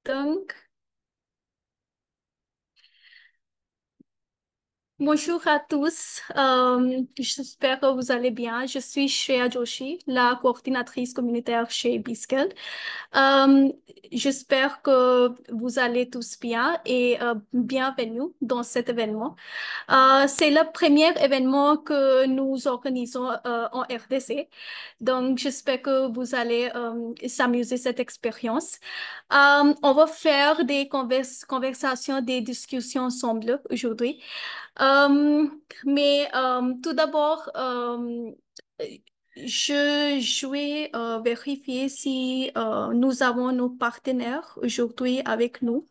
Donc, bonjour à tous. J'espère que vous allez bien. Je suis Shreya Joshi, la coordinatrice communautaire chez Biscuit. Euh, J'espère que vous allez tous bien et bienvenue dans cet événement. C'est le premier événement que nous organisons en RDC. Donc, j'espère que vous allez s'amuser cette expérience. On va faire des conversations, des discussions ensemble aujourd'hui. Euh, mais tout d'abord, je vais vérifier si nous avons nos partenaires aujourd'hui avec nous.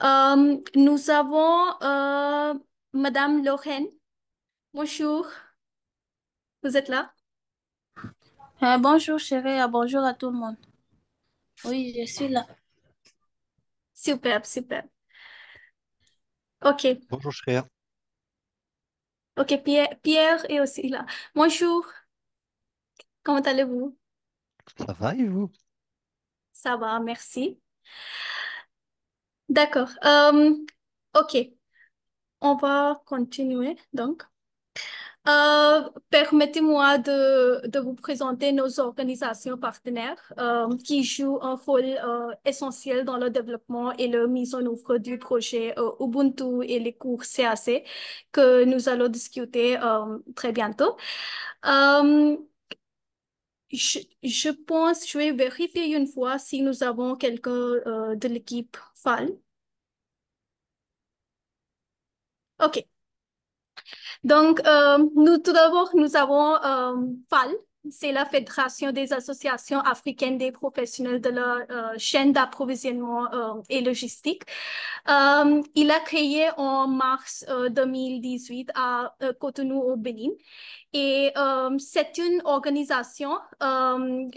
Nous avons Madame Lorraine. Bonjour, vous êtes là? Bonjour chérie, bonjour à tout le monde. Oui, je suis là. Superbe, superbe. OK, Bonjour Shreya, OK, Pierre est aussi là. Bonjour, comment allez-vous? ça va et vous? Ça va, merci. D'accord. OK, on va continuer donc. Permettez-moi de vous présenter nos organisations partenaires qui jouent un rôle essentiel dans le développement et la mise en œuvre du projet Ubuntu et les cours CAC que nous allons discuter très bientôt. Euh, je pense, je vais vérifier une fois si nous avons quelqu'un de l'équipe FAL. OK. Donc, tout d'abord, nous avons FAL, c'est la Fédération des associations africaines des professionnels de la chaîne d'approvisionnement et logistique. Il a créé en mars 2018 à Cotonou au Bénin. Et c'est une organisation,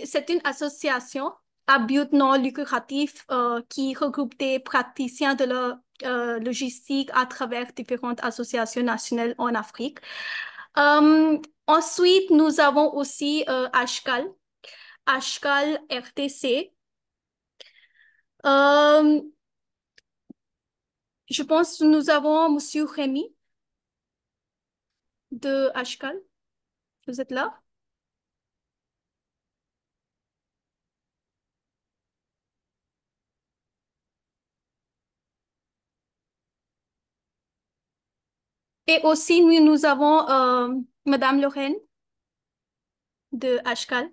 c'est une association à but non lucratif qui regroupe des praticiens de la logistique à travers différentes associations nationales en Afrique. Euh, Ensuite, nous avons aussi Ashkal, Ashkal RTC. Euh, je pense que nous avons Monsieur Rémy de Ashkal. Vous êtes là? Et aussi, nous avons Madame Lorraine de Ashkal.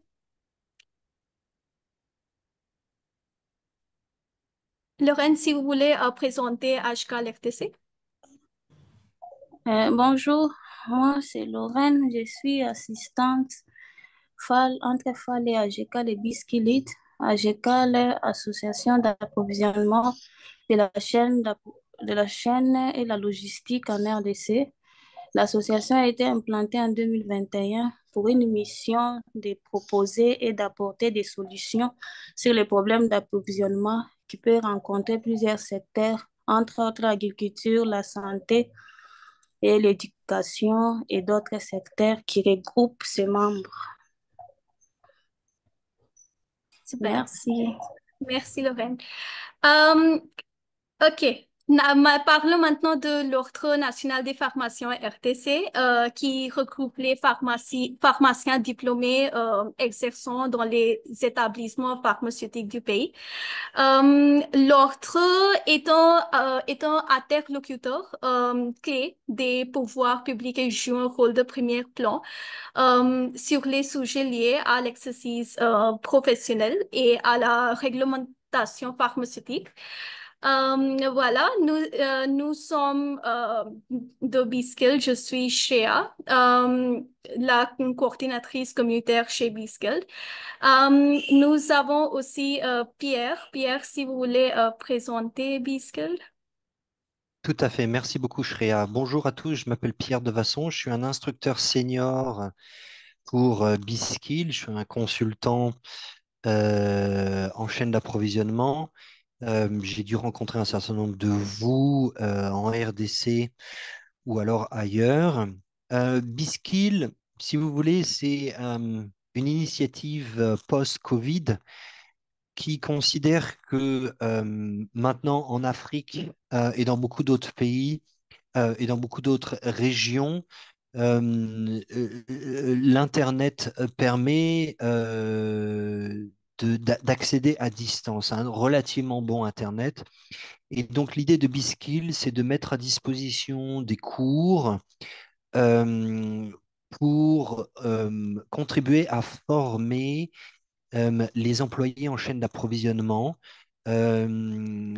Lorraine, si vous voulez présenter HK FTC. Bonjour, moi c'est Lorraine, je suis assistante entre FAL et AGECAL et Bisquilit. AGECAL est Association d'approvisionnement de la chaîne et la logistique en RDC. L'association a été implantée en 2021 pour une mission de proposer et d'apporter des solutions sur les problèmes d'approvisionnement qui peuvent rencontrer plusieurs secteurs, entre autres l'agriculture, la santé et l'éducation et d'autres secteurs qui regroupent ses membres. Super. Merci. Merci, Lorraine. Euh, OK. Parlons maintenant de l'Ordre national des pharmaciens RTC, qui regroupe les pharmaciens diplômés exerçant dans les établissements pharmaceutiques du pays. L'ordre est un interlocuteur clé des pouvoirs publics et joue un rôle de premier plan sur les sujets liés à l'exercice professionnel et à la réglementation pharmaceutique. Voilà, nous sommes de Biskill. Je suis Shea, la coordinatrice communautaire chez Biskill. Nous avons aussi Pierre. Pierre, si vous voulez présenter Biskill. Tout à fait, merci beaucoup Shreya. Bonjour à tous, je m'appelle Pierre Devasson, je suis un instructeur senior pour B-Skill, je suis un consultant en chaîne d'approvisionnement. J'ai dû rencontrer un certain nombre de vous en RDC ou alors ailleurs. B-Skill, si vous voulez, c'est une initiative post-Covid qui considère que maintenant en Afrique et dans beaucoup d'autres pays et dans beaucoup d'autres régions, l'Internet permet d'accéder à distance à un relativement bon Internet. Et donc l'idée de Biskill, c'est de mettre à disposition des cours euh, pour contribuer à former les employés en chaîne d'approvisionnement euh,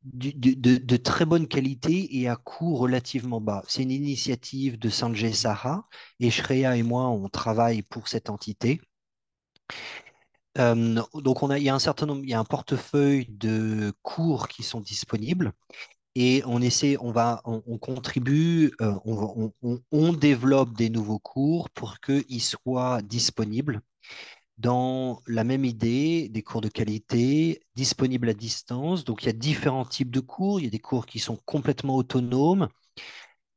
de très bonne qualité et à coût relativement bas. C'est une initiative de Sanjay Saha et Shreya et moi, on travaille pour cette entité. Donc il y a un certain nombre, il y a un portefeuille de cours qui sont disponibles et on essaie, on contribue, on développe des nouveaux cours pour qu'ils soient disponibles dans la même idée, des cours de qualité disponibles à distance. Donc, il y a différents types de cours. Il y a des cours qui sont complètement autonomes,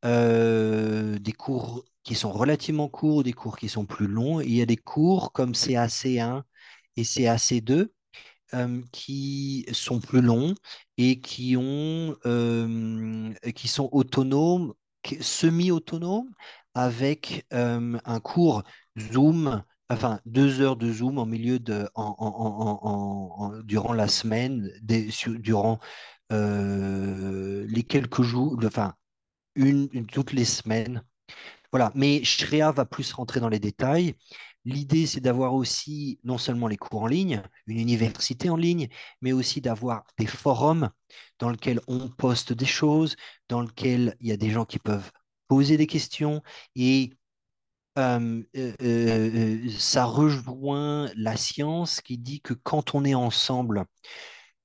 des cours qui sont relativement courts, des cours qui sont plus longs. Et il y a des cours comme CAC1 et CAC2 qui sont plus longs et qui sont autonomes, semi-autonomes, avec un cours Zoom, enfin 2 heures de Zoom en milieu durant la semaine, durant les quelques jours, enfin toutes les semaines. Voilà, mais Shreya va plus rentrer dans les détails. L'idée, c'est d'avoir aussi non seulement les cours en ligne, une université en ligne, mais aussi d'avoir des forums dans lesquels on poste des choses, dans lesquels il y a des gens qui peuvent poser des questions et ça rejoint la science qui dit que quand on est ensemble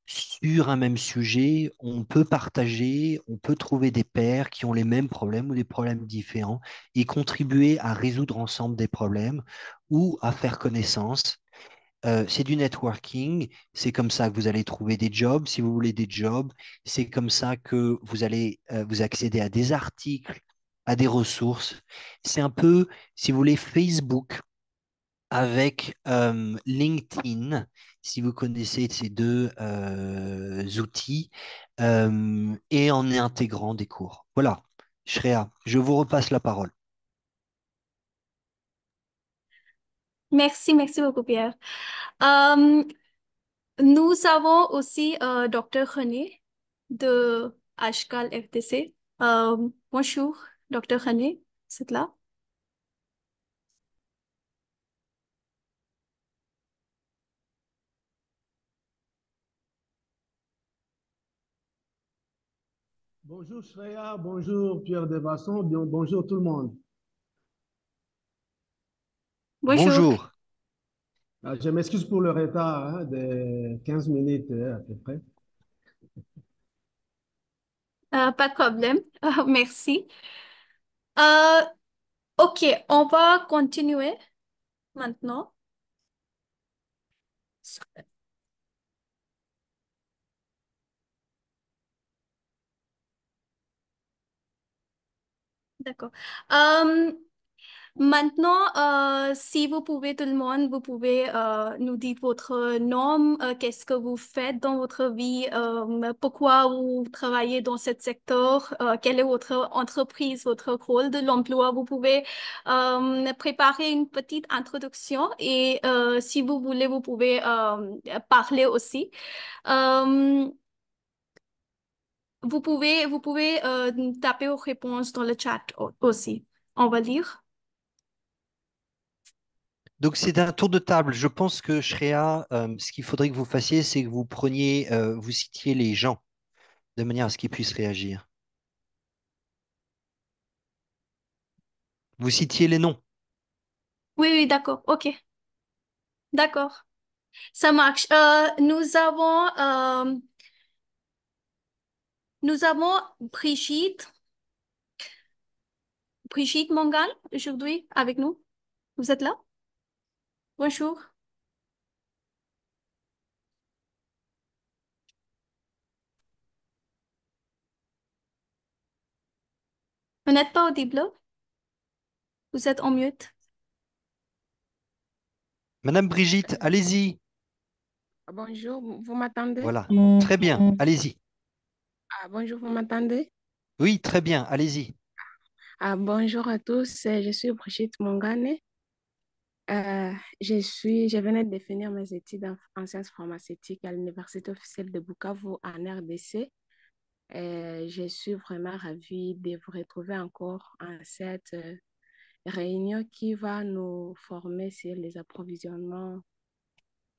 sur un même sujet, on peut partager, on peut trouver des pairs qui ont les mêmes problèmes ou des problèmes différents et contribuer à résoudre ensemble des problèmes ou à faire connaissance. C'est du networking, c'est comme ça que vous allez trouver des jobs. Si vous voulez des jobs, c'est comme ça que vous allez vous accéder à des articles, à des ressources. C'est un peu, si vous voulez, Facebook avec LinkedIn, si vous connaissez ces deux outils, et en y intégrant des cours. Voilà, Shreya, je vous repasse la parole. Merci, merci beaucoup, Pierre. Euh, Nous avons aussi Dr. René de Ashkal FTC. Bonjour, Dr. René, c'est là? Bonjour Shreya, bonjour Pierre Devasson, bonjour tout le monde. Bonjour. Bonjour. Je m'excuse pour le retard de 15 minutes à peu près. Pas de problème. Merci. Euh, ok, on va continuer maintenant. D'accord. Euh, Maintenant, si vous pouvez, tout le monde, vous pouvez nous dire votre nom, qu'est-ce que vous faites dans votre vie, pourquoi vous travaillez dans ce secteur, quelle est votre entreprise, votre rôle de l'emploi. Vous pouvez préparer une petite introduction et si vous voulez, vous pouvez parler aussi. Euh, vous pouvez taper aux réponses dans le chat aussi. On va lire. Donc c'est un tour de table. Je pense que Shreya, ce qu'il faudrait que vous fassiez, c'est que vous preniez, vous citiez les gens de manière à ce qu'ils puissent réagir. Vous citiez les noms. Oui, oui, d'accord. OK. D'accord. Ça marche. Nous avons Brigitte Mongal aujourd'hui avec nous. Vous êtes là? Bonjour. Vous n'êtes pas audible? Vous êtes en mute. Madame Brigitte, allez-y. Bonjour, vous m'entendez? Voilà, très bien, allez-y. Bonjour, vous m'entendez? Oui, très bien, allez-y. Bonjour à tous, je suis Brigitte Mongane. Je venais de finir mes études en sciences pharmaceutiques à l'Université officielle de Bukavu en RDC. Je suis vraiment ravie de vous retrouver encore en cette réunion qui va nous former sur les approvisionnements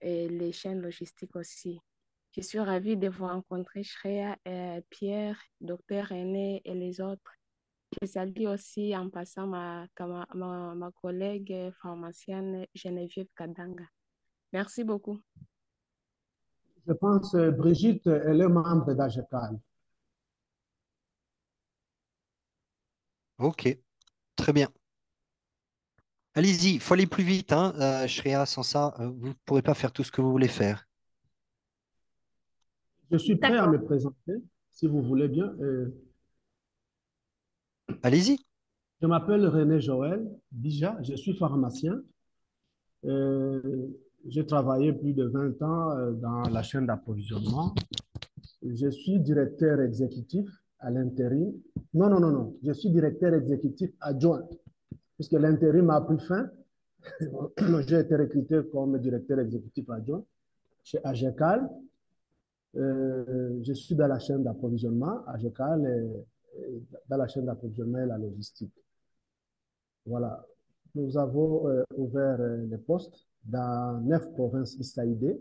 et les chaînes logistiques aussi. Je suis ravie de vous rencontrer, Shreya, Pierre, Docteur René et les autres. Je salue aussi en passant ma collègue pharmacienne Geneviève Kadanga. Merci beaucoup. Je pense que Brigitte, elle est membre d'AGECAL. Ok, très bien. Allez-y, il faut aller plus vite, hein, Shreya, sans ça, vous ne pourrez pas faire tout ce que vous voulez faire. Je suis prêt à D'accord. me présenter, si vous voulez bien. Allez-y. Je m'appelle René Joël Bija, je suis pharmacien. Euh, j'ai travaillé plus de 20 ans dans la chaîne d'approvisionnement. Je suis directeur exécutif à l'intérim. Non, non, non, non. Je suis directeur exécutif adjoint, puisque l'intérim a pris fin. J'ai été recruté comme directeur exécutif adjoint chez AGECAL. Je suis dans la chaîne d'approvisionnement. AGECAL est dans la chaîne d'approvisionnement et la logistique. Voilà. Nous avons ouvert les postes dans 9 provinces ISAID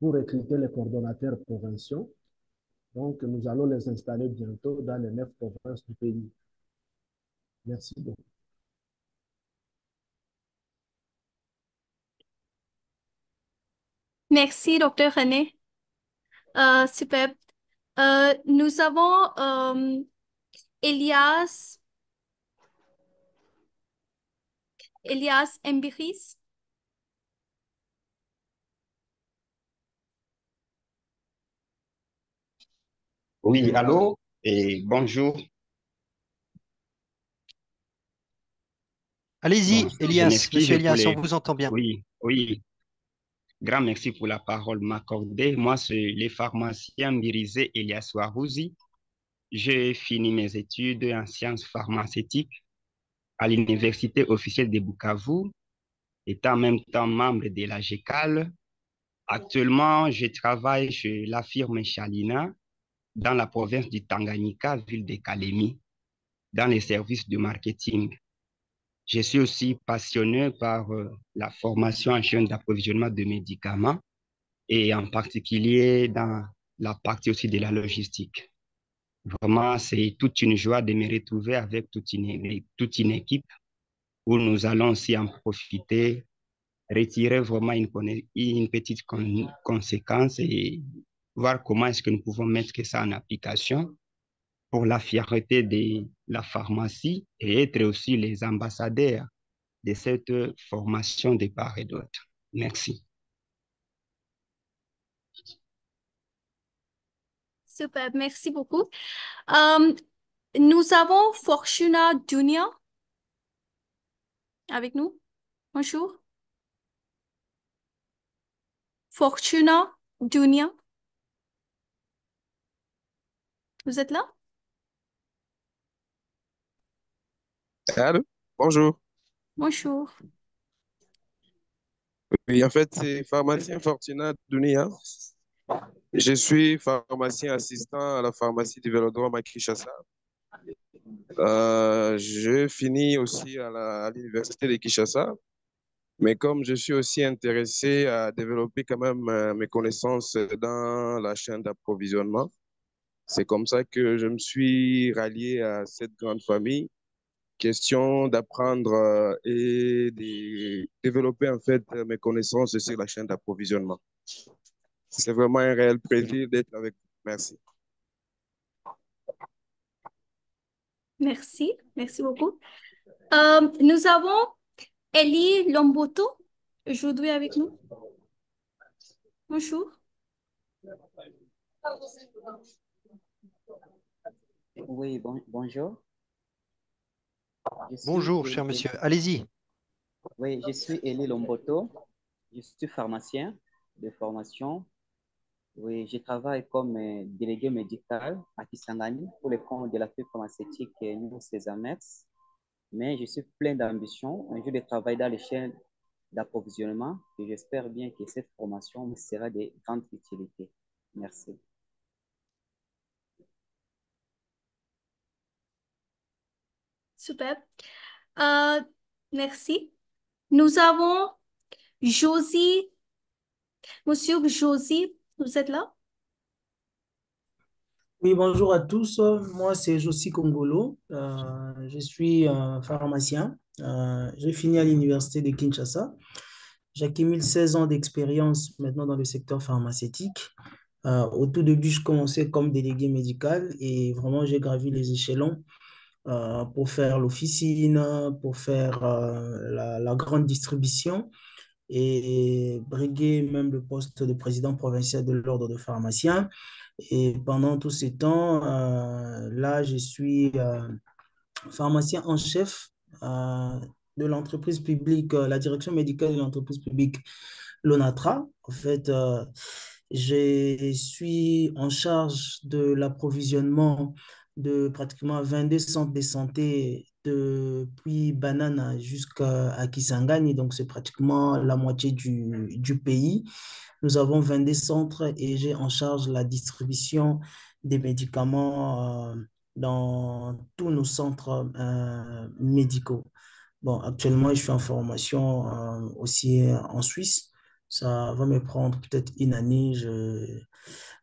pour recruter les coordonnateurs provinciaux. Donc, nous allons les installer bientôt dans les 9 provinces du pays. Merci beaucoup. Merci, docteur René. Super. Nous avons Elias, Elias Mbiris. Oui, allô et bonjour. Bon, Allez-y, je Elias, monsieur m'excuse pour Elias, on les... vous entend bien. Oui, oui. Grand merci pour la parole m'accorder. Moi, c'est le pharmacien Birisé Elias Warouzi. J'ai fini mes études en sciences pharmaceutiques à l'Université officielle de Bukavu, étant en même temps membre de la GECAL. Actuellement, je travaille chez la firme Chalina dans la province du Tanganyika, ville de Kalemi, dans les services de marketing. Je suis aussi passionné par la formation en chaîne d'approvisionnement de médicaments et en particulier dans la partie aussi de la logistique. Vraiment, c'est toute une joie de me retrouver avec toute une équipe où nous allons aussi en profiter, retirer vraiment une petite conséquence et voir comment est-ce que nous pouvons mettre ça en application pour la fierté de la pharmacie et être aussi les ambassadeurs de cette formation de part et d'autre. Merci. Super, merci beaucoup. Euh, nous avons Fortuna Dunia avec nous. Bonjour. Fortuna Dunia. Vous êtes là? Allô? Bonjour. Bonjour. Oui, en fait, c'est pharmacien Fortuna Dunia. Je suis pharmacien assistant à la pharmacie du Vélodrome à Kinshasa. Je finis aussi à l'université de Kinshasa, mais comme je suis aussi intéressé à développer quand même mes connaissances dans la chaîne d'approvisionnement, c'est comme ça que je me suis rallié à cette grande famille. Question d'apprendre et de développer en fait mes connaissances sur la chaîne d'approvisionnement. C'est vraiment un réel plaisir d'être avec vous. Merci. Merci. Merci beaucoup. Nous avons Elie Lomboto aujourd'hui avec nous. Bonjour. Oui, bonjour. Bonjour, cher monsieur. Allez-y. Oui, je suis Elie Lomboto. Je suis pharmacien. de formation. Oui, je travaille comme délégué médical à Kisangani pour le compte de la firme pharmaceutique New Cesamex. Mais je suis plein d'ambition, un jour de travail dans les chaînes d'approvisionnement et j'espère bien que cette formation me sera de grande utilité. Merci. Super. Euh, merci. Nous avons Josie. Monsieur Josie, vous êtes là? Oui, bonjour à tous. Moi, c'est Josie Kongolo. Je suis pharmacien. J'ai fini à l'université de Kinshasa. J'accumule 16 ans d'expérience maintenant dans le secteur pharmaceutique. Au tout début, je commençais comme délégué médical et vraiment, j'ai gravi les échelons pour faire l'officine, pour faire la grande distribution et briguer même le poste de président provincial de l'ordre de pharmaciens. Et pendant tous ces temps, là, je suis pharmacien en chef de l'entreprise publique, la direction médicale de l'entreprise publique l'ONATRA. En fait, je suis en charge de l'approvisionnement de pratiquement 22 centres de santé depuis Banana jusqu'à Kisangani, donc c'est pratiquement la moitié du pays. Nous avons 22 centres et j'ai en charge la distribution des médicaments dans tous nos centres médicaux. Bon, actuellement, je suis en formation aussi en Suisse. Ça va me prendre peut-être une année. Je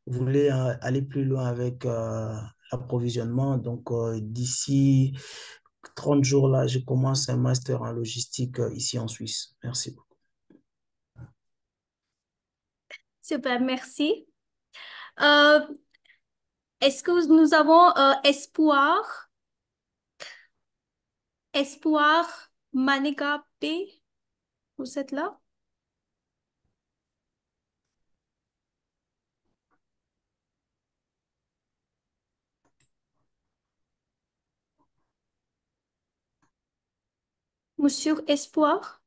voulais aller plus loin avec l'approvisionnement. Donc, d'ici 30 jours, là, je commence un master en logistique ici en Suisse. Merci beaucoup. Super, merci. Euh, est-ce que nous avons Espoir? Espoir Manigapé? Vous êtes là? Monsieur Espoir?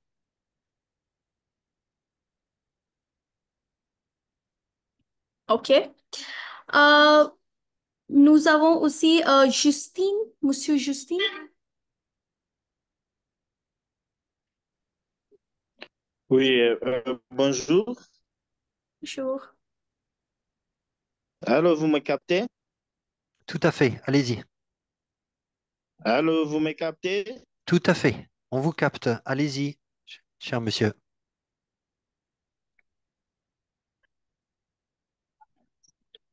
OK. Euh, nous avons aussi Justine. Monsieur Justine? Oui, bonjour. Bonjour. Allô, vous me captez? Tout à fait, allez-y. Allô, vous me captez? Tout à fait, on vous capte. Allez-y, cher monsieur.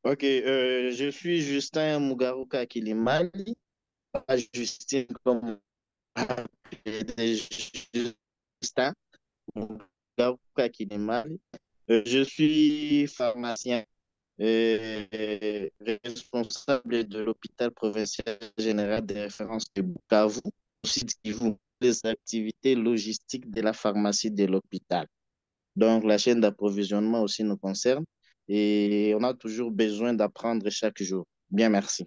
Ok, je suis Justin Mugaruka Kilimali, pas Justine comme Justin Mugaruka Kilimali. Je suis pharmacien responsable de l'hôpital provincial général de référence de Bukavu, aussi qui vous les activités logistiques de la pharmacie de l'hôpital. Donc, la chaîne d'approvisionnement aussi nous concerne et on a toujours besoin d'apprendre chaque jour. Bien, merci.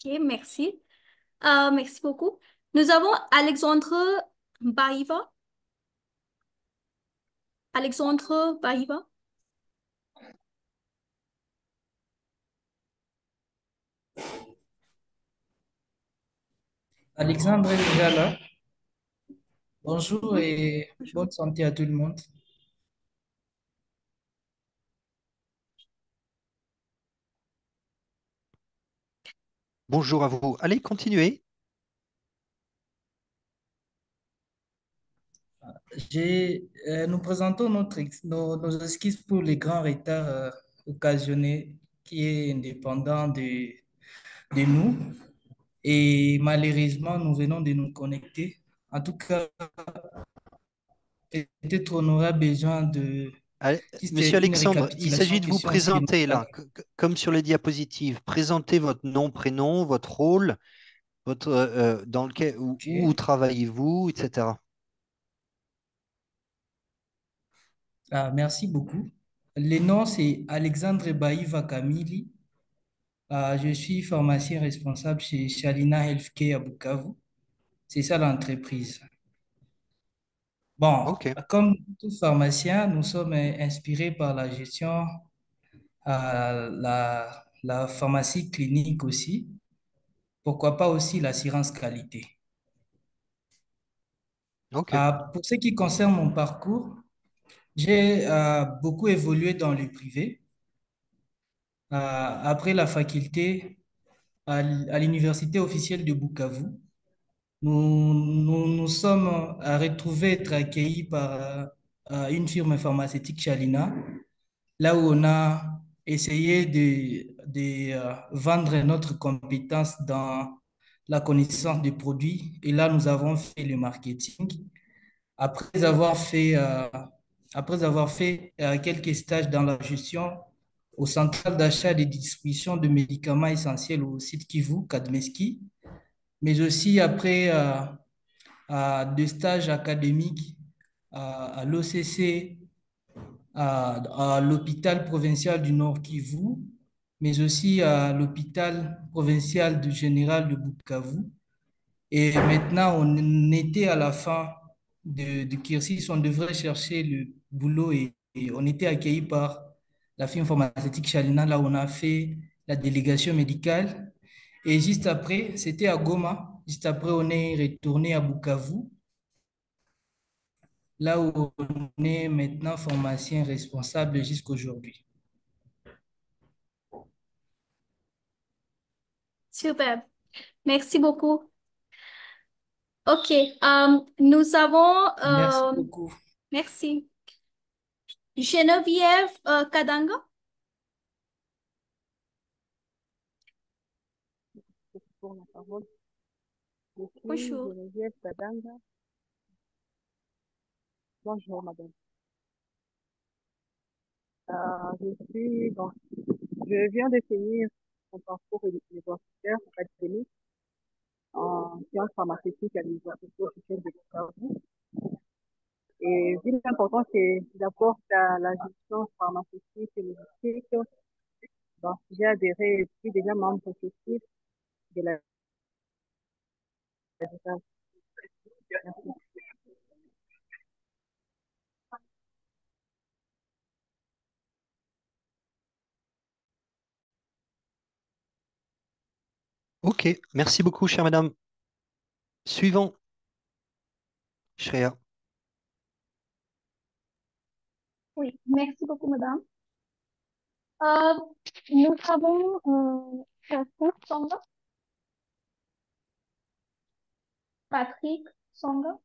OK, merci. Merci beaucoup. Nous avons Alexandre Baïva. Alexandre Baïva. Alexandre est déjà là. Bonjour et bonne santé à tout le monde. Bonjour à vous. Allez, continuez. Nous présentons nos esquisses pour les grands retards occasionnés qui est indépendant de nous. Et malheureusement, nous venons de nous connecter. En tout cas, peut-être on aura besoin de Allez, juste monsieur une Alexandre, il s'agit récapitulation de vous question ainsi que nous présenter allons. là, comme sur les diapositives. Présentez votre nom, prénom, votre rôle, dans lequel, où OK. travaillez-vous, etc. Ah, merci beaucoup. Le nom, c'est Alexandre Baïva Kamili. Je suis pharmacien responsable chez Shalina Healthcare à Bukavu. C'est ça l'entreprise. Bon, Ok, comme tout pharmacien, nous sommes inspirés par la gestion, la pharmacie clinique aussi. Pourquoi pas aussi l'assurance qualité. ok, Pour ce qui concerne mon parcours, j'ai beaucoup évolué dans le privé. Après la faculté à l'université officielle de Bukavu, nous sommes retrouvés être accueillis par une firme pharmaceutique Chalina, là où on a essayé de vendre notre compétence dans la connaissance des produits. Et là, nous avons fait le marketing. Après avoir fait, euh, après avoir fait quelques stages dans la gestion au central d'achat et de distribution de médicaments essentiels au site Kivu, Kadmeski, mais aussi après deux stages académiques à l'OCC, à l'hôpital provincial du Nord Kivu, mais aussi à l'hôpital provincial du général de Bukavu. Et maintenant, on était à la fin de cursus, on devrait chercher le boulot et on était accueilli par la firme pharmaceutique Chalina, là où on a fait la délégation médicale. Et juste après, c'était à Goma. Juste après, on est retourné à Bukavu, là où on est maintenant pharmacien responsable jusqu'à aujourd'hui. Super. Merci beaucoup. OK. Nous avons... Merci beaucoup. merci. Geneviève Kadanga. Pour la parole. Je suis Bonjour. Geneviève Kadanga. Bonjour, madame. Je viens de finir mon parcours universitaire académique en sciences pharmaceutiques à l'Université officielle de Bukavu. Et vu l'importance que j'apporte à la gestion pharmaceutique et logistique, donc j'ai adhéré et suis déjà membre effectif de la. ok. Merci beaucoup, chère madame. Suivant, Shreya. Oui, merci beaucoup, madame. Euh, nous avons Patrick Songa. Patrick Songa.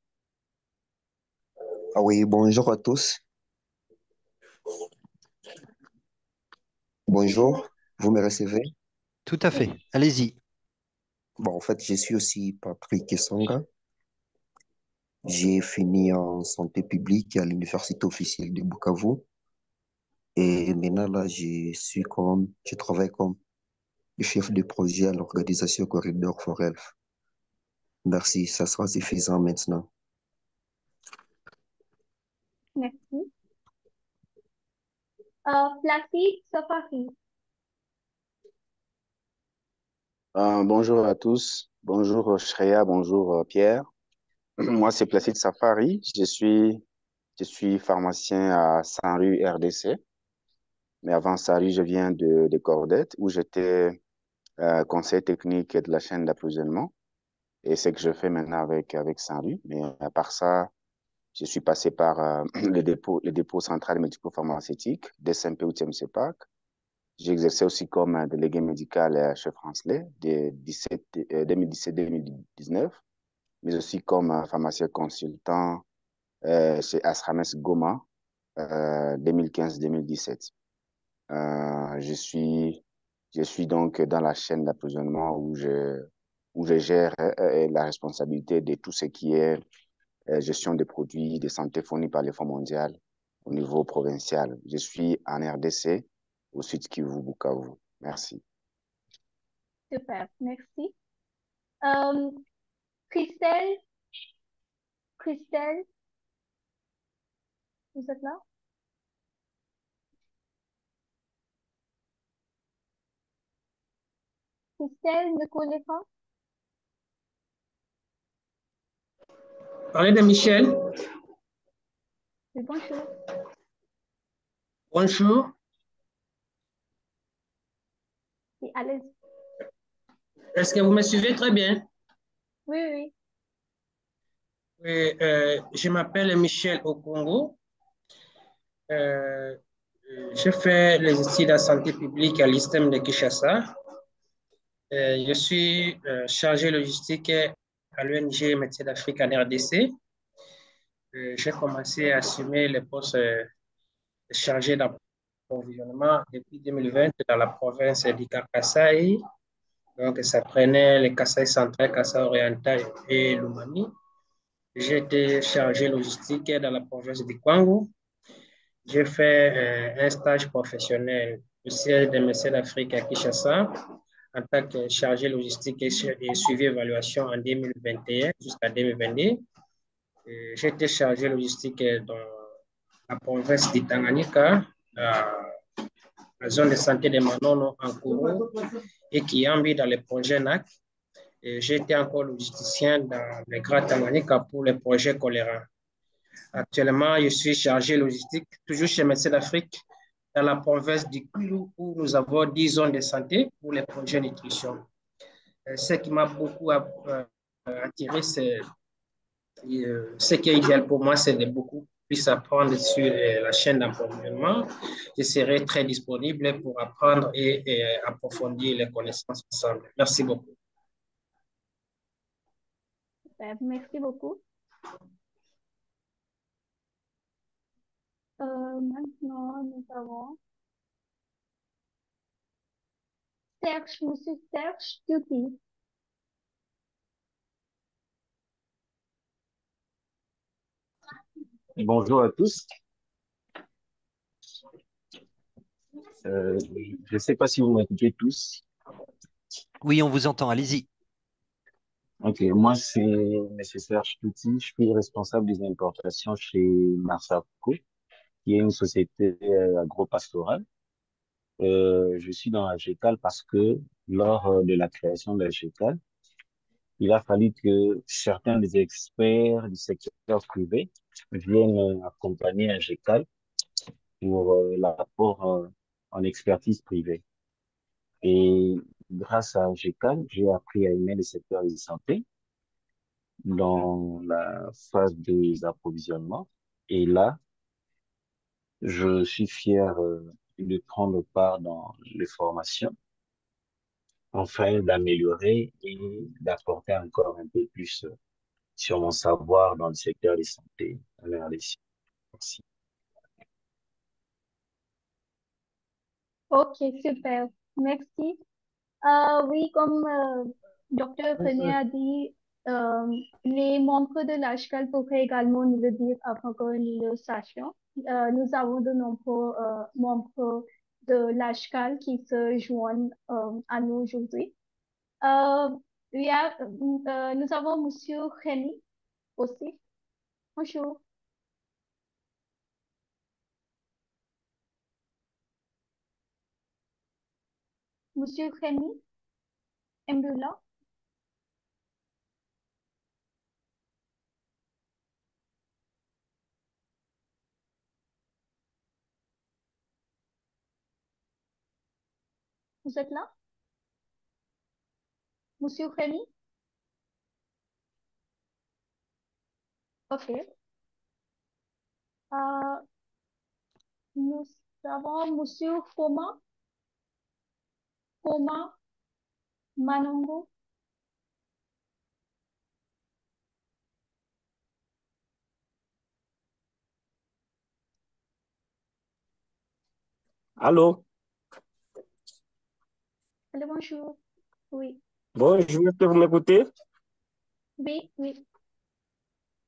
Ah oui, bonjour à tous. Bonjour, vous me recevez? Tout à fait. Allez-y. Bon, en fait, je suis aussi Patrick Essonga. J'ai fini en santé publique à l'université officielle de Bukavu. Et maintenant, là, je travaille comme chef de projet à l'organisation Corridor for Health. Merci, ça sera suffisant maintenant. Merci. Placide Safari. Bonjour à tous. Bonjour Shreya, bonjour Pierre. Moi, c'est Placide Safari. Je suis pharmacien à Saint-Rue RDC. Mais avant Saint-Rue, je viens de Cordette où j'étais conseiller technique de la chaîne d'approvisionnement. Et c'est ce que je fais maintenant avec Saint-Rue. Mais à part ça, je suis passé par le dépôt central médico-pharmaceutique, DSMP ou TMCPAC. J'ai exercé aussi comme délégué médical chez Francelet de 2017-2019, mais aussi comme pharmacien consultant chez Asrames Goma 2015-2017. Je suis donc dans la chaîne d'approvisionnement où je gère la responsabilité de tout ce qui est gestion des produits de santé fournis par les Fonds mondiaux au niveau provincial. Je suis en RDC, au sud Kivu, Bukavu. Merci. Super, merci. Euh, Christelle, Christelle, vous êtes là? Christelle ne connaît pas? Parlez de Michel. Oui, bonjour. Bonjour. Oui, allez-y. Est-ce que vous me suivez très bien? Oui, oui. Oui, je m'appelle Michel Okongo. Je fais les études en santé publique à l'ISTEM de Kinshasa. Je suis chargé logistique à l'ONG Médecins d'Afrique en RDC. J'ai commencé à assumer le poste de chargé d'approvisionnement depuis 2020 dans la province du Kasaï. Donc, ça prenait le Kasaï central, Kasaï oriental et l'Umami. J'ai été chargé logistique dans la province du Kwango. J'ai fait un stage professionnel au siège des Médecins d'Afrique à Kinshasa en tant que chargé logistique et suivi évaluation en 2021 jusqu'à 2022. J'ai été chargé logistique dans la province du Tanganyika, la zone de santé de Manono en Kourou et Kiambi dans le projet NAC. J'ai été encore logisticien dans le Grand Tanganyika pour le projet choléra. Actuellement, je suis chargé logistique, toujours chez Médecins d'Afrique, dans la province du Kwilu, où nous avons 10 zones de santé pour les projets nutrition. Ce qui m'a beaucoup attiré, c'est ce qui est idéal pour moi, c'est de beaucoup plus apprendre sur la chaîne d'approvisionnement. Je serai très disponible pour apprendre et approfondir les connaissances ensemble. Merci beaucoup. Merci beaucoup. Maintenant, nous avons Serge, Monsieur Serge Duty. Bonjour à tous. Je ne sais pas si vous m'écoutez tous. Oui, on vous entend, allez-y. Ok, moi c'est M. Serge Touti, je suis responsable des importations chez Marsaco, qui est une société agro-pastorale. Je suis dans la GECAL parce que lors de la création de la GECAL, il a fallu que certains des experts du secteur privé viennent accompagner la GECAL pour l'apport en expertise privée. Et grâce à GECAL, j'ai appris à aimer le secteur de santé dans la phase des approvisionnements. Et là, je suis fier de prendre part dans les formations, afin d'améliorer et d'apporter encore un peu plus sur mon savoir dans le secteur de santé. Merci. Ok, super. Merci. Oui, comme Dr. Premier a dit, les membres de l'ASCAL pourraient également nous le dire afin que nous le sachions. Nous avons de nombreux membres de l'ASCAL qui se joignent à nous aujourd'hui. Nous avons Monsieur Rémy aussi. Bonjour. Monsieur Rémy Mbula. Vous êtes là? Monsieur Rémy? Ok. Nous avons Monsieur Foma Manongo. Allô? Allô, bonjour. Oui. Bonjour, est-ce que vous m'écoutez? Oui, oui.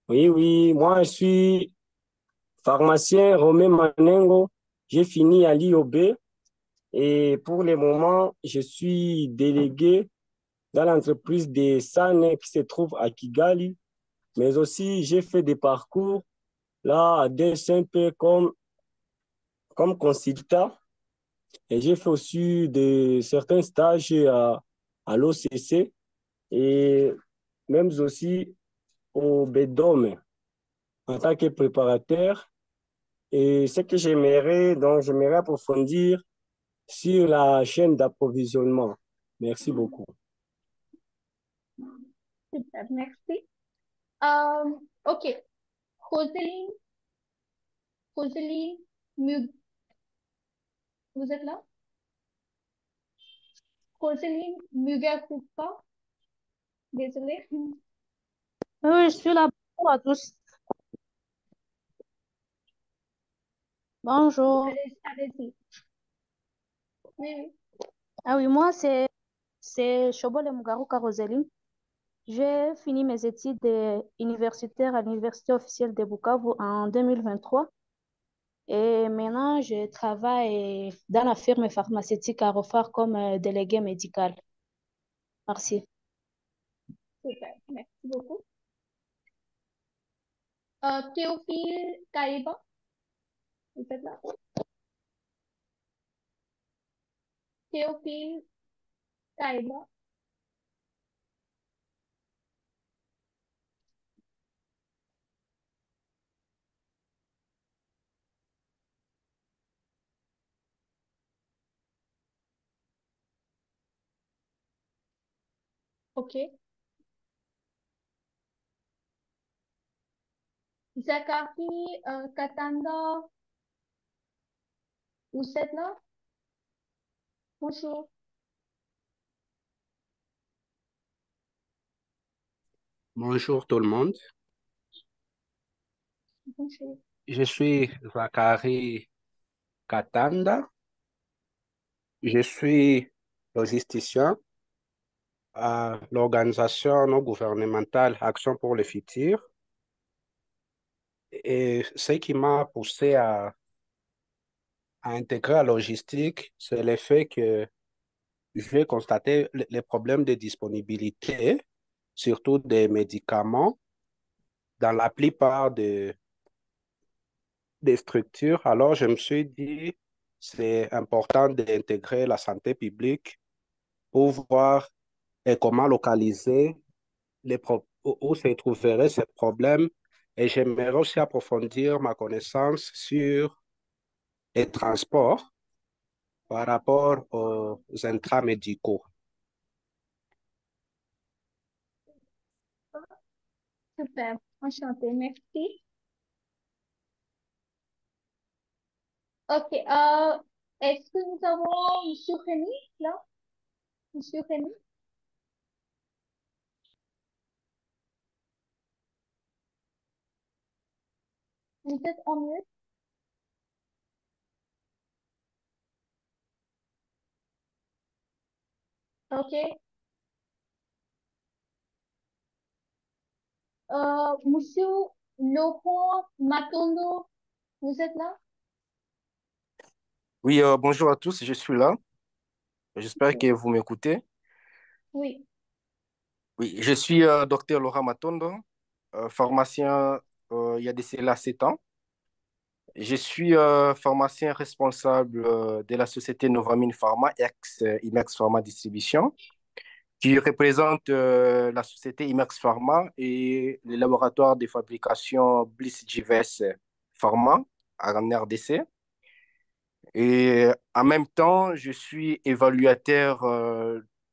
Oui, moi je suis pharmacien Romain Manengo. J'ai fini à l'IOB et pour le moment, je suis délégué dans l'entreprise de SANE qui se trouve à Kigali, mais aussi j'ai fait des parcours là à DSMP comme consultant et j'ai fait aussi certains stages à l'OCC et même aussi au BEDOM en tant que préparateur Et ce que j'aimerais, donc j'aimerais approfondir sur la chaîne d'approvisionnement. Merci beaucoup. Super, merci. OK. Roselyne, Roselyne, vous êtes là? Roselyne Mugakupa, désolée. Oui, je suis là. Bonjour à tous. Bonjour. Allez-y. Oui, oui. Ah oui, moi, c'est Shobole Mugaruka Roseline. J'ai fini mes études universitaires à l'Université officielle de Bukavu en 2023 et maintenant je travaille dans la firme pharmaceutique à Rofar comme délégué médical. Merci. Super, merci beaucoup. Théophile Kaiba, vous êtes là? Théophile Kaiba. OK. Zachary Katanda, vous êtes là? Bonjour. Bonjour tout le monde. Bonjour. Je suis Zachary Katanda. Je suis logisticien à l'organisation non gouvernementale Action pour le futur. Et ce qui m'a poussé à intégrer la logistique, c'est le fait que j'ai constaté les problèmes de disponibilité, surtout des médicaments, dans la plupart des structures. Alors, je me suis dit, c'est important d'intégrer la santé publique pour voir comment localiser où se trouveraient ces problèmes. Et j'aimerais aussi approfondir ma connaissance sur les transports par rapport aux intramédicaux. Super, enchanté, merci. OK, est-ce que nous avons M. Rémy là? Monsieur Rémy? Vous êtes en mute? OK. Monsieur Laurent Matondo, vous êtes là? Oui, bonjour à tous, je suis là. J'espère que vous m'écoutez. Oui. Oui, je suis docteur Laura Matondo, pharmacien il y a de cela 7 ans. Je suis pharmacien responsable de la société Novamine Pharma, ex-Imex Pharma Distribution, qui représente la société Imex Pharma et le laboratoire de fabrication Bliss JVS Pharma en RDC. Et en même temps, je suis évaluateur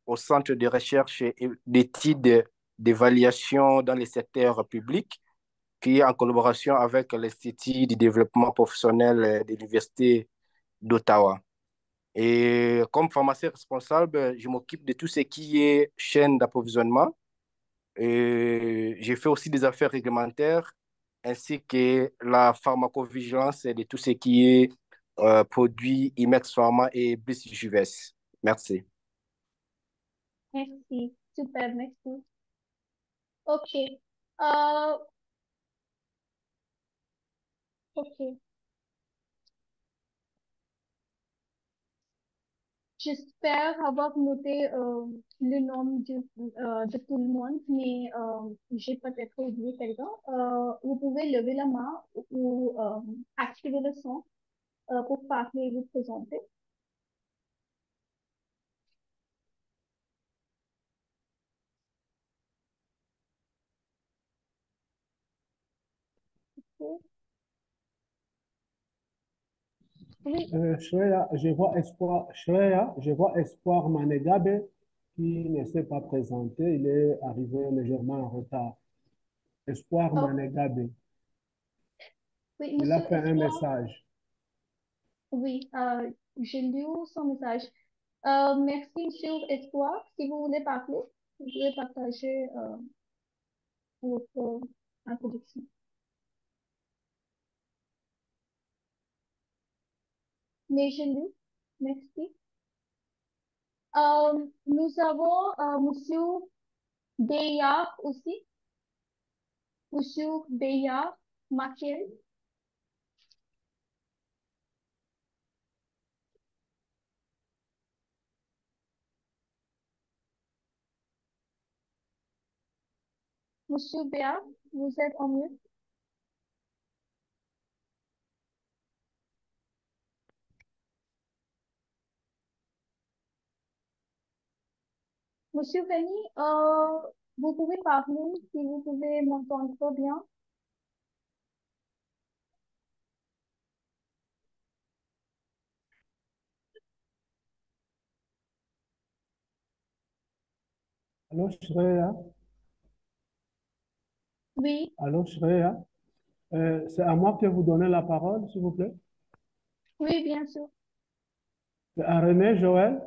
au Centre de recherche et d'études d'évaluation dans les secteurs publics, qui est en collaboration avec l'Institut du développement professionnel de l'Université d'Ottawa. Et comme pharmacien responsable, je m'occupe de tout ce qui est chaîne d'approvisionnement. Et j'ai fait aussi des affaires réglementaires ainsi que la pharmacovigilance et de tout ce qui est produits Imex Pharma et Bliss JVS. Merci. Merci, super, merci. OK. Euh, OK. J'espère avoir noté le nom de tout le monde, mais j'ai peut-être oublié quelqu'un. Vous pouvez lever la main ou activer le son pour parler et vous présenter. Ok. Oui, Shreya, je vois Espoir Manegabe qui ne s'est pas présenté. Il est arrivé légèrement en retard. Espoir oh, Manegabe. oui, Il a Monsieur fait un Espoir. message. Oui, j'ai lu son message. Merci, Monsieur Espoir. Si vous voulez parler, vous pouvez partager votre introduction. Mais j'ai lu. Merci. Nous avons Monsieur Bayard aussi. Monsieur Bayard Makel. Monsieur Bayard, vous êtes en mute. Monsieur Benny, vous pouvez parler si vous pouvez m'entendre bien. Allô, Shreya? Oui, Allô, Shreya? C'est à moi que vous donnez la parole, s'il vous plaît. oui, bien sûr. C'est à René Joël.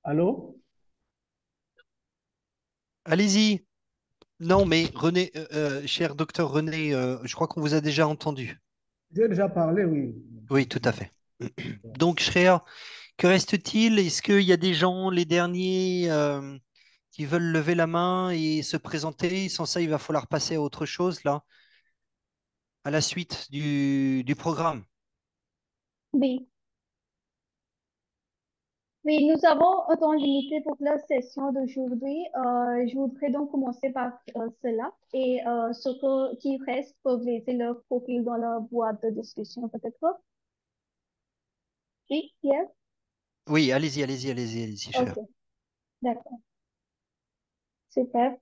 Allô? Allez-y. Non, mais René, cher docteur René, je crois qu'on vous a déjà entendu. J'ai déjà parlé, oui. Oui, tout à fait. Donc, Shreya, que reste-t-il? Est-ce qu'il y a des gens, les derniers, qui veulent lever la main et se présenter? Sans ça, il va falloir passer à autre chose, là, à la suite du programme. Oui. Oui, nous avons un temps limité pour la session d'aujourd'hui. Je voudrais donc commencer par cela et ceux qui restent peuvent laisser leur profil dans la boîte de discussion peut-être. Oui, yes? Oui, allez-y, Ok, Shreya. d'accord. Super.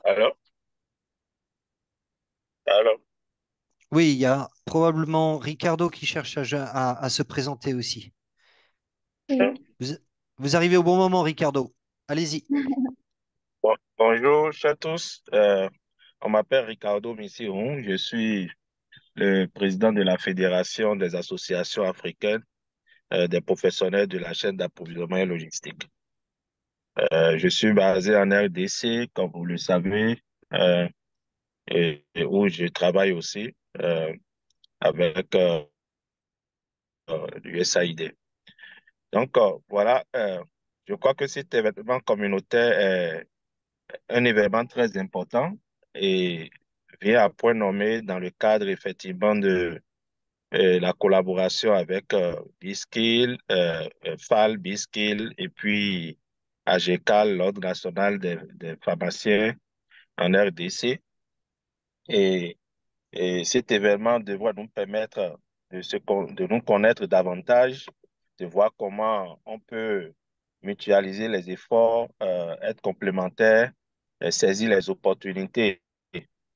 Alors, alors, Oui, il y a probablement Ricardo qui cherche à se présenter aussi. Oui. Vous, vous arrivez au bon moment, Ricardo. Allez-y. bonjour à tous. On m'appelle Ricardo Missiron. Je suis le président de la Fédération des associations africaines des professionnels de la chaîne d'approvisionnement et logistique. Je suis basé en RDC, comme vous le savez, euh, et où je travaille aussi avec l'USAID. Donc, voilà, je crois que cet événement communautaire est un événement très important et vient à point nommé dans le cadre effectivement de la collaboration avec B-Skill, FAL, B-Skill et puis AGECAL, l'Ordre national des pharmaciens en RDC. Et, et cet événement devrait nous permettre de nous connaître davantage, de voir comment on peut mutualiser les efforts, être complémentaires, saisir les opportunités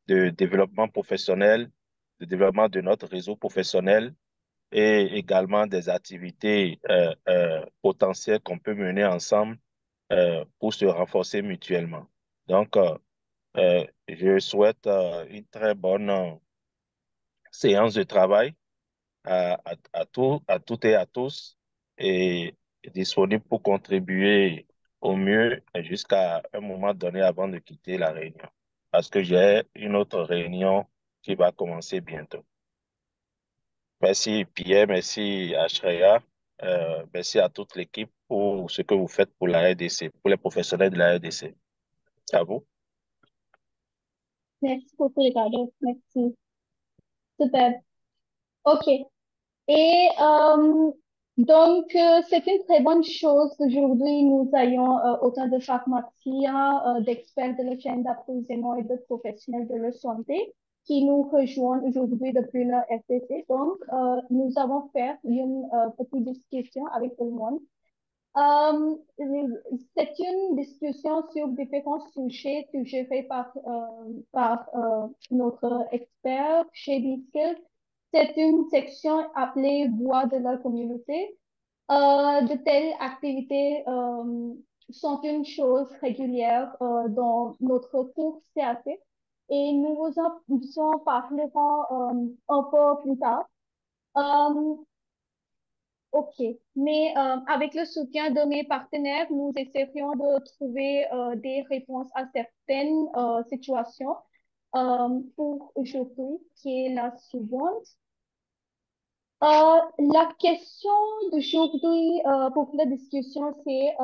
de développement professionnel, de développement de notre réseau professionnel et également des activités potentielles qu'on peut mener ensemble pour se renforcer mutuellement. Donc, je souhaite une très bonne séance de travail à toutes et à tous et disponible pour contribuer au mieux jusqu'à un moment donné avant de quitter la réunion. Parce que j'ai une autre réunion qui va commencer bientôt. Merci Pierre, merci Ashreya, merci à toute l'équipe pour ce que vous faites pour la RDC, pour les professionnels de la RDC. À vous. Merci beaucoup, Ricardo. Merci. Super. OK. Et c'est une très bonne chose qu'aujourd'hui, nous ayons autant de pharmaciens, d'experts de la chaîne d'approvisionnement et de professionnels de la santé qui nous rejoignent aujourd'hui depuis la FTC. Donc, nous avons fait une petite discussion avec tout le monde. C'est une discussion sur différents sujets suggérés par notre expert chez Biscuit. C'est une section appelée Voix de la communauté. De telles activités sont une chose régulière dans notre cours CAC et nous vous en parlerons un peu plus tard. Ok, mais avec le soutien de mes partenaires, nous essaierions de trouver des réponses à certaines situations pour aujourd'hui, qui est la suivante. La question d'aujourd'hui pour la discussion, c'est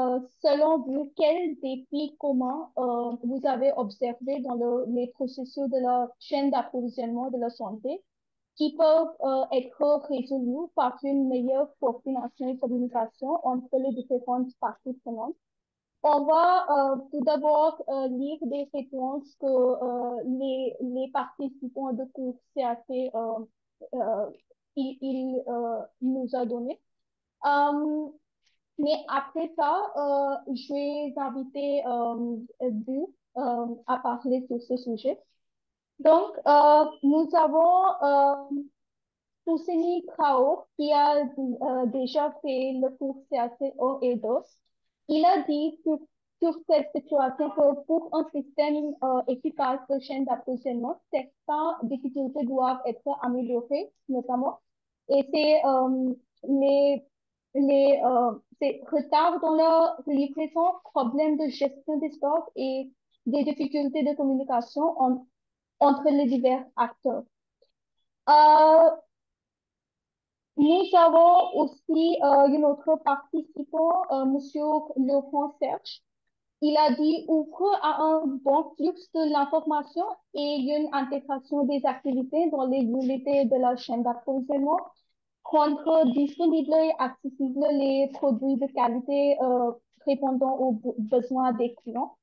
selon vous, quels défis communs vous avez observés dans les processus de la chaîne d'approvisionnement de la santé qui peuvent être résolus par une meilleure coordination et communication entre les différentes parties prenantes. On va tout d'abord lire des réponses que les participants de cours CAC euh, nous a données. Mais après ça, je vais inviter vous à parler sur ce sujet. Donc, nous avons Tousseni Krao, qui a déjà fait le cours CAC 1 et 2. Il a dit sur cette situation que pour un système efficace de chaîne d'approvisionnement, certaines difficultés doivent être améliorées, notamment. Et c'est ces retards dans la livraison, problèmes de gestion des stocks et des difficultés de communication entre les divers acteurs. Nous avons aussi un autre participant, Monsieur Laurent Serge. Il a dit ouvre à un bon flux de l'information et une intégration des activités dans les unités de la chaîne d'approvisionnement, rendre disponibles et accessibles les produits de qualité répondant aux besoins des clients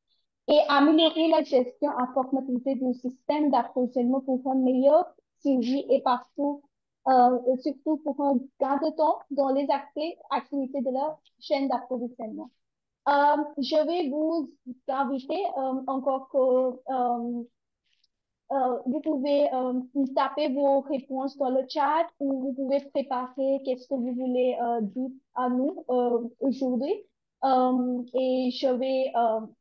et améliorer la gestion informatisée du système d'approvisionnement pour un meilleur suivi et partout, surtout pour un gain de temps dans les activités de la chaîne d'approvisionnement. Je vais vous inviter encore que vous pouvez taper vos réponses dans le chat ou vous pouvez préparer qu'est-ce que vous voulez dire à nous aujourd'hui. Et je vais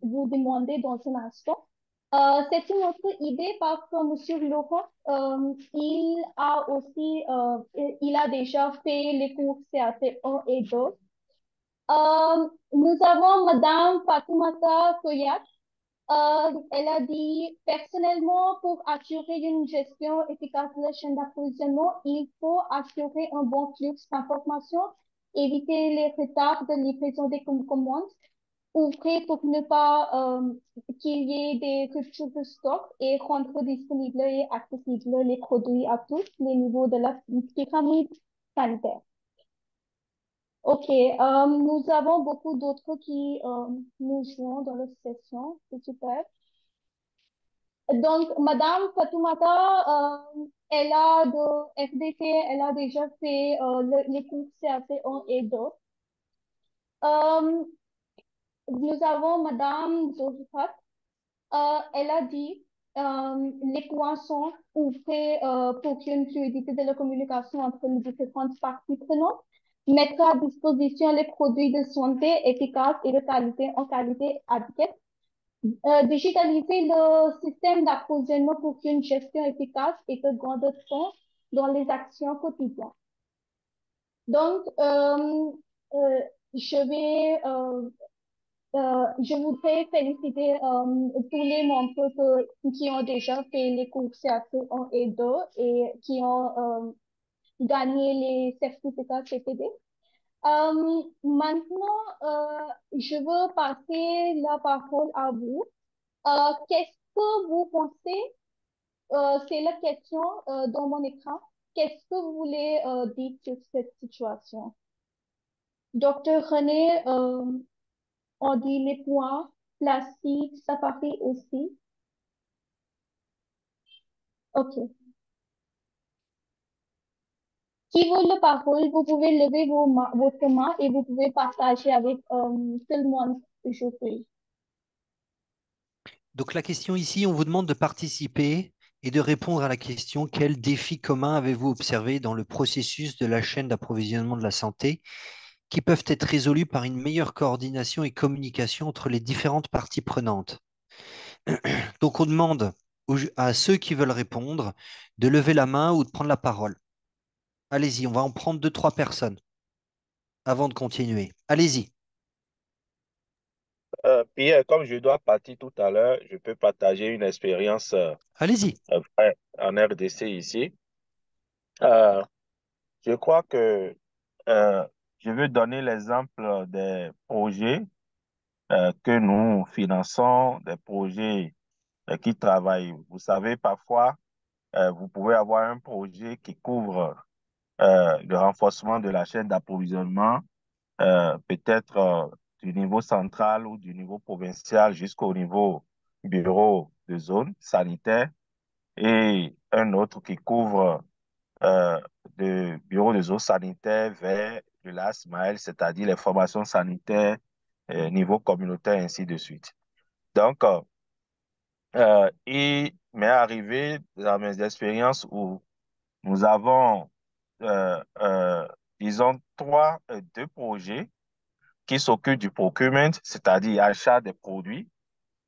vous demander dans un instant. C'est une autre idée parce que M. Laurent, il a aussi, il a déjà fait les cours CAC 1 et 2. Nous avons Madame Fatoumata Koyat. Elle a dit, personnellement, pour assurer une gestion efficace de la chaîne d'approvisionnement, il faut assurer un bon flux d'informations, éviter les retards de livraison des commandes, ouvrir pour ne pas qu'il y ait des ruptures de stock et rendre disponibles et accessibles les produits à tous les niveaux de la pyramide sanitaire. Ok, nous avons beaucoup d'autres qui nous joignent dans la session, c'est super. Donc, Madame Fatoumata, elle a de FDC, elle a déjà fait les cours CAC 1 et 2. Nous avons Madame Zofat, elle a dit les poinçons ouvrés pour une fluidité de la communication entre les différentes parties prenantes, mettre à disposition les produits de santé efficaces et de qualité en qualité adéquate, digitaliser le système d'approvisionnement pour une gestion efficace et de grande temps dans les actions quotidiennes. Donc, je voudrais féliciter tous les membres qui ont déjà fait les cours CAC 1 et 2 et qui ont gagné les certificats CPD. Maintenant, je veux passer la parole à vous. Qu'est-ce que vous pensez? C'est la question dans mon écran. Qu'est-ce que vous voulez dire sur cette situation? Docteur René, on dit les points, plastique, safari aussi. Ok. qui veut la parole, vous pouvez lever votre main et vous pouvez partager avec tout le monde, je prie. Donc la question ici, on vous demande de participer et de répondre à la question: quels défis communs avez-vous observés dans le processus de la chaîne d'approvisionnement de la santé qui peuvent être résolus par une meilleure coordination et communication entre les différentes parties prenantes? Donc on demande à ceux qui veulent répondre de lever la main ou de prendre la parole. Allez-y, on va en prendre 2, 3 personnes avant de continuer. Allez-y. Pierre, comme je dois partir tout à l'heure, je peux partager une expérience Allez-y. vraie en RDC ici. Euh, je crois que je veux donner l'exemple des projets que nous finançons, des projets qui travaillent. Vous savez, parfois, vous pouvez avoir un projet qui couvre le renforcement de la chaîne d'approvisionnement, peut-être du niveau central ou du niveau provincial jusqu'au niveau bureau de zone sanitaire, et un autre qui couvre de bureau de zone sanitaire vers le LASMAEL, c'est-à-dire les formations sanitaires niveau communautaire, ainsi de suite. Donc, il m'est arrivé dans mes expériences où nous avons, disons, deux projets qui s'occupent du procurement, c'est-à-dire achat des produits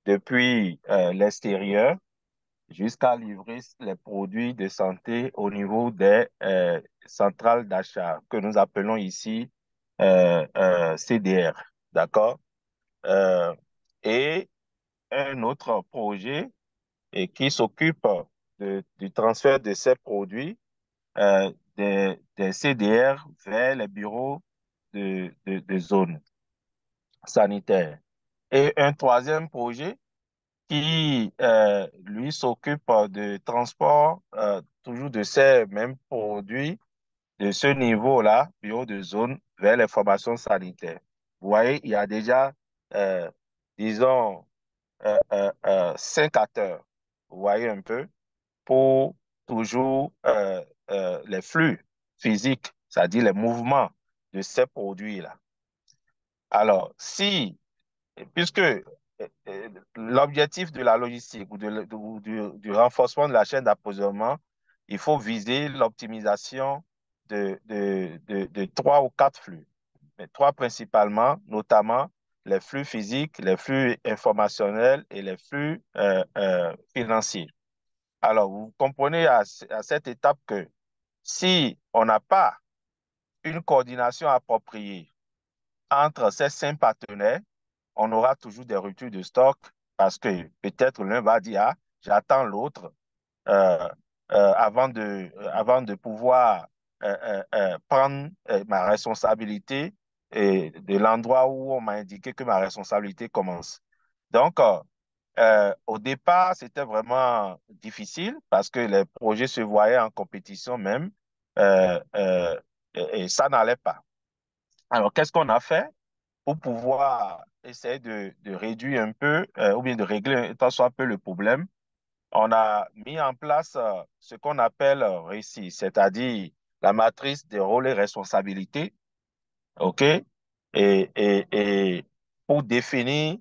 depuis l'extérieur jusqu'à livrer les produits de santé au niveau des centrales d'achat que nous appelons ici CDR, d'accord? Euh, et un autre projet qui s'occupe du transfert de ces produits des CDR vers les bureaux de zone sanitaire. Et un troisième projet qui, lui, s'occupe de transport toujours de ces mêmes produits de ce niveau-là, bureau de zone, vers les formations sanitaires. Vous voyez, il y a déjà, disons, 5 acteurs, vous voyez un peu, pour toujours les flux physiques, c'est-à-dire les mouvements de ces produits-là. Alors, puisque l'objectif de la logistique ou du renforcement de la chaîne d'approvisionnement, il faut viser l'optimisation de 3 ou 4 flux, mais 3 principalement, notamment les flux physiques, les flux informationnels et les flux financiers. Alors, vous comprenez à cette étape que si on n'a pas une coordination appropriée entre ces 5 partenaires, on aura toujours des ruptures de stock parce que peut-être l'un va dire: ah, j'attends l'autre avant de pouvoir prendre ma responsabilité et de l'endroit où on m'a indiqué que ma responsabilité commence. Donc, au départ, c'était vraiment difficile parce que les projets se voyaient en compétition même et ça n'allait pas. Alors, qu'est-ce qu'on a fait pour pouvoir essayer de réduire un peu ou bien de régler tant soit peu le problème? On a mis en place ce qu'on appelle RECI, c'est-à-dire la matrice des rôles et responsabilités, OK? Et pour définir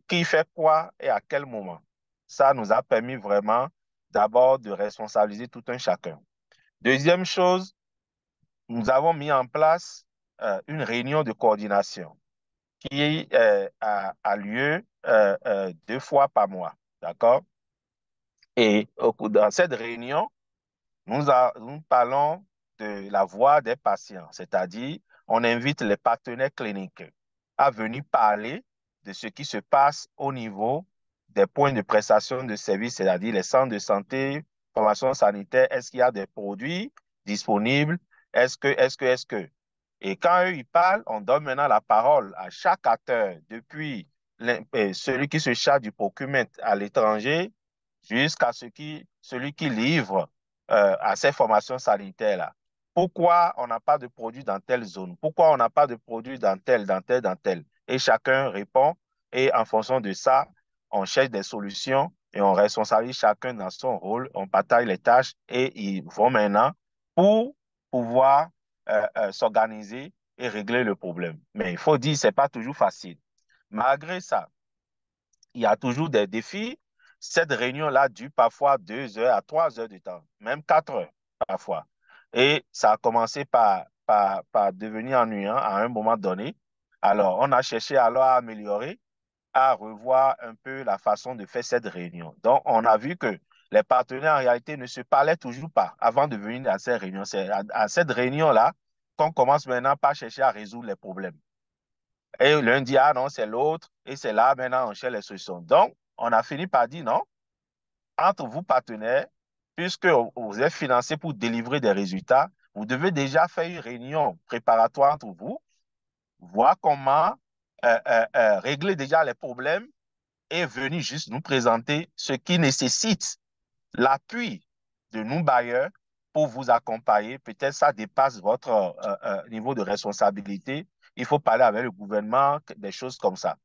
qui fait quoi et à quel moment. Ça nous a permis vraiment d'abord de responsabiliser tout un chacun. Deuxième chose, nous avons mis en place une réunion de coordination qui a lieu 2 fois par mois, d'accord? Et dans cette réunion, nous parlons de la voix des patients, c'est-à-dire on invite les partenaires cliniques à venir parler de ce qui se passe au niveau des points de prestation de services, c'est-à-dire les centres de santé, formation sanitaire. Est-ce qu'il y a des produits disponibles? Est-ce que? Et quand eux, ils parlent, on donne maintenant la parole à chaque acteur, depuis celui qui se charge du procurement à l'étranger jusqu'à celui qui livre à ces formations sanitaires-là. Pourquoi on n'a pas de produit dans telle zone? Pourquoi on n'a pas de produit dans telle, dans telle, dans telle? Et chacun répond et en fonction de ça, on cherche des solutions et on responsabilise chacun dans son rôle, on partage les tâches et ils vont maintenant pour pouvoir s'organiser et régler le problème. Mais il faut dire, ce n'est pas toujours facile. Malgré ça, il y a toujours des défis. Cette réunion-là dure parfois 2 heures à 3 heures de temps, même 4 heures parfois. Et ça a commencé par devenir ennuyant à un moment donné. Alors, on a cherché alors à améliorer, à revoir un peu la façon de faire cette réunion. Donc, on a vu que les partenaires, en réalité, ne se parlaient toujours pas avant de venir à cette réunion. C'est à cette réunion-là qu'on commence maintenant par chercher à résoudre les problèmes. Et l'un dit, ah non, c'est l'autre, et c'est là, maintenant, on cherche les solutions. Donc, on a fini par dire non, entre vous partenaires, puisque vous êtes financés pour délivrer des résultats, vous devez déjà faire une réunion préparatoire entre vous, voir comment régler déjà les problèmes et venir juste nous présenter ce qui nécessite l'appui de nous bailleurs pour vous accompagner. Peut-être ça dépasse votre niveau de responsabilité. Il faut parler avec le gouvernement, des choses comme ça.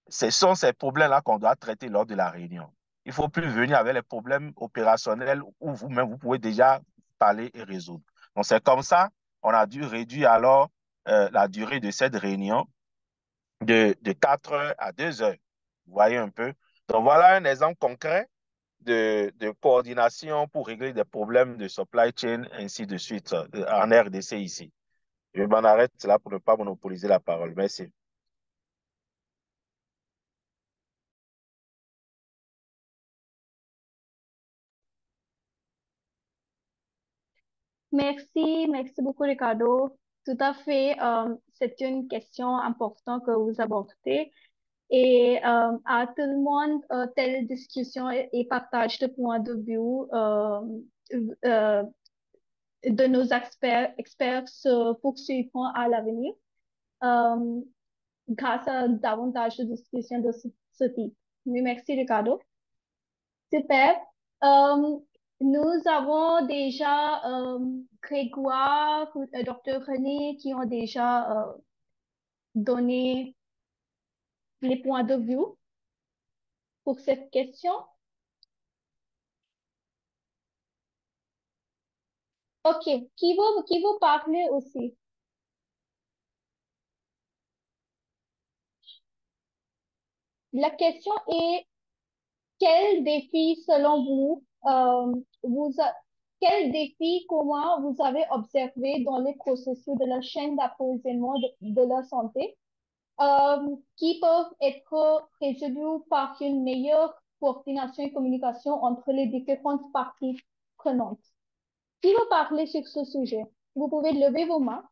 Ce sont ces problèmes-là qu'on doit traiter lors de la réunion. Il ne faut plus venir avec les problèmes opérationnels où vous-même, vous pouvez déjà parler et résoudre. Donc, c'est comme ça, on a dû réduire alors la durée de cette réunion de 4 heures à 2 heures. Vous voyez un peu. Donc, voilà un exemple concret de coordination pour régler des problèmes de supply chain, ainsi de suite, en RDC ici. Je m'en arrête là pour ne pas monopoliser la parole. Merci. Merci beaucoup, Ricardo. Tout à fait, c'est une question importante que vous abordez. Et à tout le monde, telle discussion et partage de points de vue de nos experts se poursuivront à l'avenir grâce à davantage de discussions de ce type. Oui, merci, Ricardo. Super. Nous avons déjà Grégoire, Dr. René qui ont déjà donné les points de vue pour cette question. OK. Qui veut parler aussi? La question est, quel défi selon vous, quel défi, comment vous avez observé dans les processus de la chaîne d'approvisionnement de la santé qui peuvent être résolus par une meilleure coordination et communication entre les différentes parties prenantes? Qui veut parler sur ce sujet? Vous pouvez lever vos mains.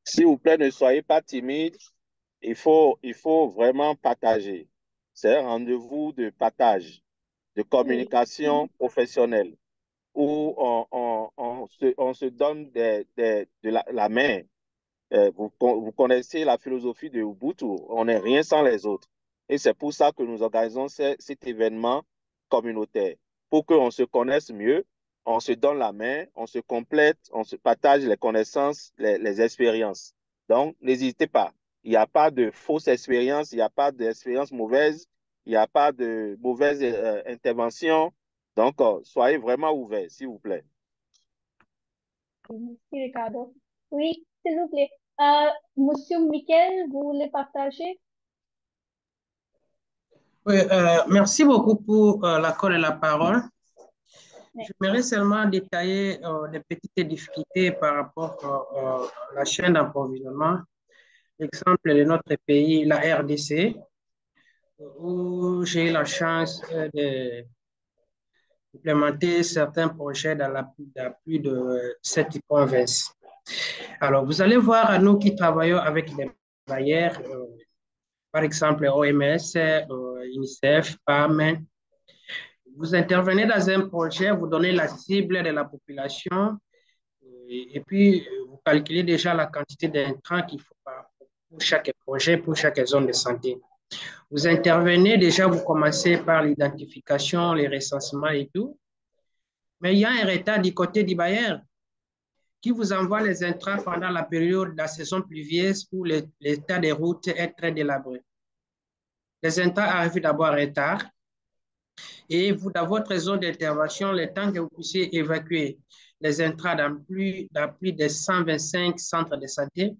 S'il vous plaît, ne soyez pas timide. Il faut vraiment partager. C'est un rendez-vous de partage, de communication professionnelle, où on se donne la main. Vous connaissez la philosophie de Ubuntu. On n'est rien sans les autres. Et c'est pour ça que nous organisons cet événement communautaire, pour qu'on se connaisse mieux, on se donne la main, on se complète, on se partage les connaissances, les expériences. Donc, n'hésitez pas. Il n'y a pas de fausses expériences, il n'y a pas d'expériences mauvaises, il n'y a pas de mauvaises interventions. Donc, soyez vraiment ouverts, s'il vous plaît. Merci, Ricardo. Oui, s'il vous plaît. Monsieur Michael, vous voulez partager? Oui, merci beaucoup pour l'accord et la parole. J'aimerais seulement détailler des petites difficultés par rapport à la chaîne d'approvisionnement. L'exemple de notre pays, la RDC, où j'ai eu la chance d'implémenter certains projets dans plus de 7 provinces. Alors, vous allez voir, à nous qui travaillons avec les bailleurs, par exemple OMS, UNICEF, PAM, vous intervenez dans un projet, vous donnez la cible de la population et puis vous calculez déjà la quantité d'intrants qu'il faut pour chaque projet, pour chaque zone de santé. Vous intervenez déjà, vous commencez par l'identification, les recensements et tout. Mais il y a un retard du côté du bailleur qui vous envoie les intrants pendant la période de la saison pluvieuse où l'état des routes est très délabré. Les intrants arrivent d'abord en retard. Et vous, dans votre zone d'intervention, le temps que vous puissiez évacuer les intrants dans plus de 125 centres de santé,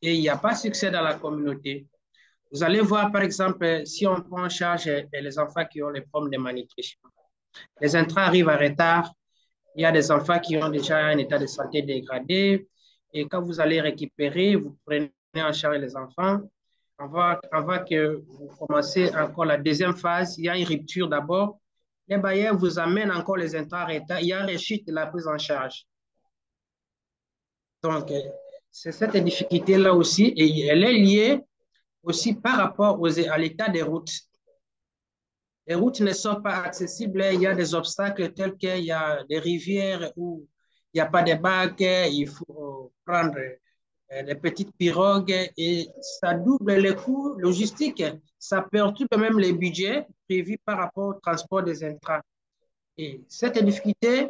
et il n'y a pas de succès dans la communauté. Vous allez voir, par exemple, si on prend en charge les enfants qui ont les problèmes de malnutrition. Les intrants arrivent en retard. Il y a des enfants qui ont déjà un état de santé dégradé. Et quand vous allez récupérer, vous prenez en charge les enfants. Avant que vous commencez encore la deuxième phase, il y a une rupture d'abord. Les bailleurs vous amènent encore les intrants en retard. Il y a un rechute de la prise en charge. Donc, c'est cette difficulté-là aussi. Et elle est liée aussi par rapport à l'état des routes. Les routes ne sont pas accessibles. Il y a des obstacles tels qu'il y a des rivières où il n'y a pas de bacs. Il faut prendre des petites pirogues et ça double les coûts logistiques. Ça perturbe même les budgets prévus par rapport au transport des intrants. Et cette difficulté,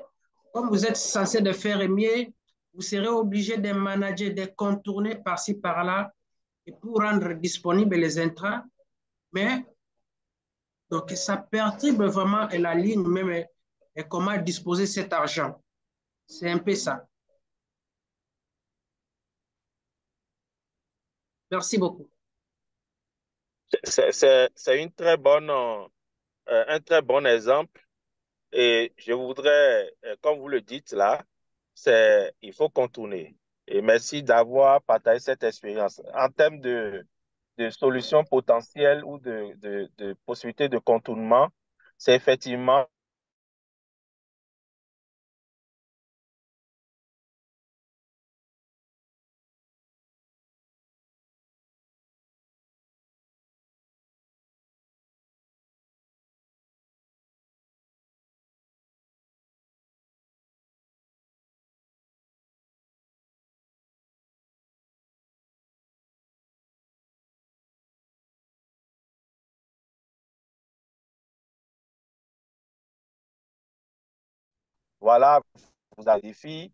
comme vous êtes censé de faire mieux, vous serez obligé de manager, de contourner par-ci, par-là et pour rendre disponibles les intrants. Mais donc, ça perturbe vraiment la ligne même et comment disposer cet argent. C'est un peu ça. Merci beaucoup. C'est une très bonne, un très bon exemple. Et je voudrais, comme vous le dites là, il faut contourner. Et merci d'avoir partagé cette expérience. En termes de solutions potentielles ou de possibilités de contournement, c'est effectivement voilà, vous avez des filles.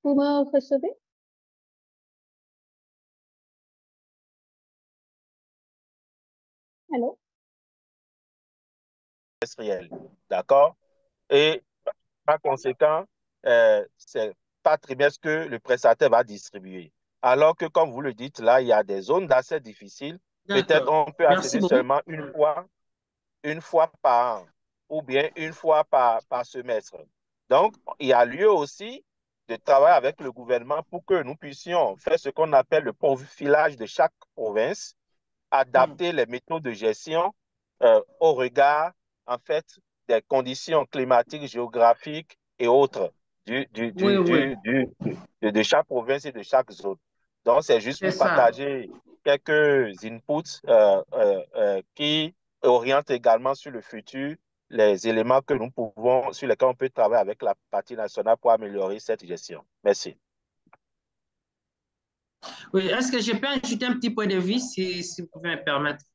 Vous me recevez? Allô? Trimestriel, d'accord? Et par conséquent, c'est par trimestre que le prestataire va distribuer. Alors que, comme vous le dites, là, il y a des zones d'accès difficiles. Peut-être on peut Merci accéder beaucoup. seulement une fois par an ou bien une fois par semestre. Donc, il y a lieu aussi de travailler avec le gouvernement pour que nous puissions faire ce qu'on appelle le profilage de chaque province, adapter les méthodes de gestion au regard, en fait, des conditions climatiques, géographiques et autres de chaque province et de chaque zone. Donc, c'est juste pour partager quelques inputs qui orientent également sur le futur les éléments que nous pouvons, sur lesquels on peut travailler avec la partie nationale pour améliorer cette gestion. Merci. Oui, est-ce que je peux ajouter un petit point de vue, si vous pouvez me permettre?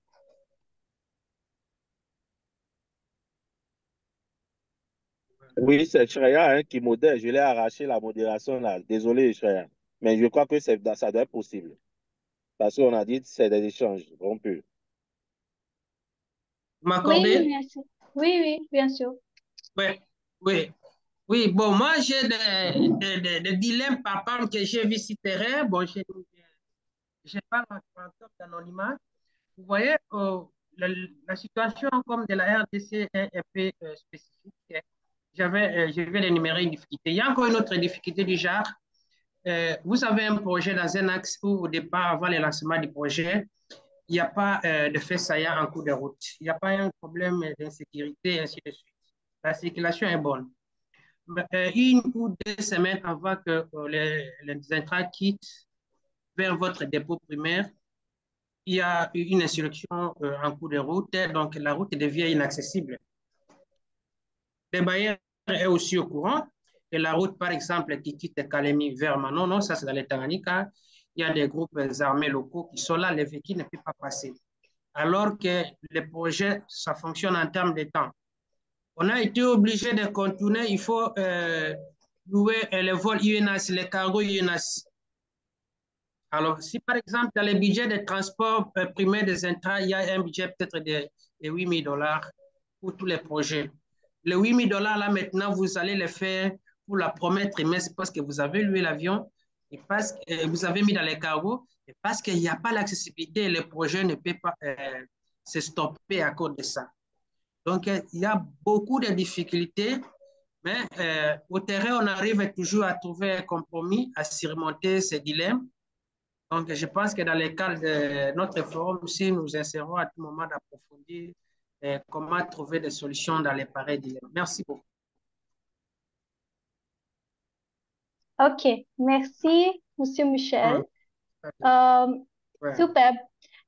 Oui, c'est Shreya qui modère. Je l'ai arraché la modération là. Désolé, Shreya. Mais je crois que ça doit être possible. Parce qu'on a dit que c'est des échanges. On peut. Vous m'accordez? Oui, bien sûr. Oui, bien sûr. Oui, bon, moi, j'ai des dilemmes par exemple que j'ai vu sur terrain. Bon, je parle en tant d'anonymat. Vous voyez, la situation comme de la RDC est un peu spécifique. Je vais l'énumérer une difficulté. Il y a encore une autre difficulté du genre. Vous avez un projet dans un axe où, au départ, avant le lancement du projet, il n'y a pas de fait saillant en cours de route. Il n'y a pas un problème d'insécurité, ainsi de suite. La circulation est bonne. Une ou 2 semaines avant que les intrants quittent vers votre dépôt primaire, il y a une insurrection en cours de route, donc la route devient inaccessible. Les bailleurs sont aussi au courant Et la route, par exemple, qui quitte Kalemi vers Manono, ça c'est dans les Tanganyika, il y a des groupes armés locaux qui sont là, les véhicules ne peuvent pas passer. Alors que les projets, ça fonctionne en termes de temps. On a été obligé de contourner, il faut louer les vols UNAS, les cargos UNAS. Alors, si par exemple, dans le budget de transport primaire des intrants, il y a un budget peut-être de $8 000 pour tous les projets. Les $8 000 là, maintenant, vous allez les faire pour la première trimestre parce que vous avez loué l'avion et parce que vous avez mis dans les cargos et parce qu'il n'y a pas l'accessibilité, le projet ne peut pas se stopper à cause de ça. Donc, il y a beaucoup de difficultés, mais au terrain, on arrive toujours à trouver un compromis, à surmonter ces dilemmes. Donc, je pense que dans le cadre de notre forum aussi, nous essaierons à tout moment d'approfondir comment trouver des solutions dans les pareils dilemmes. Merci beaucoup. OK, merci, Monsieur Michel. Ouais. Super.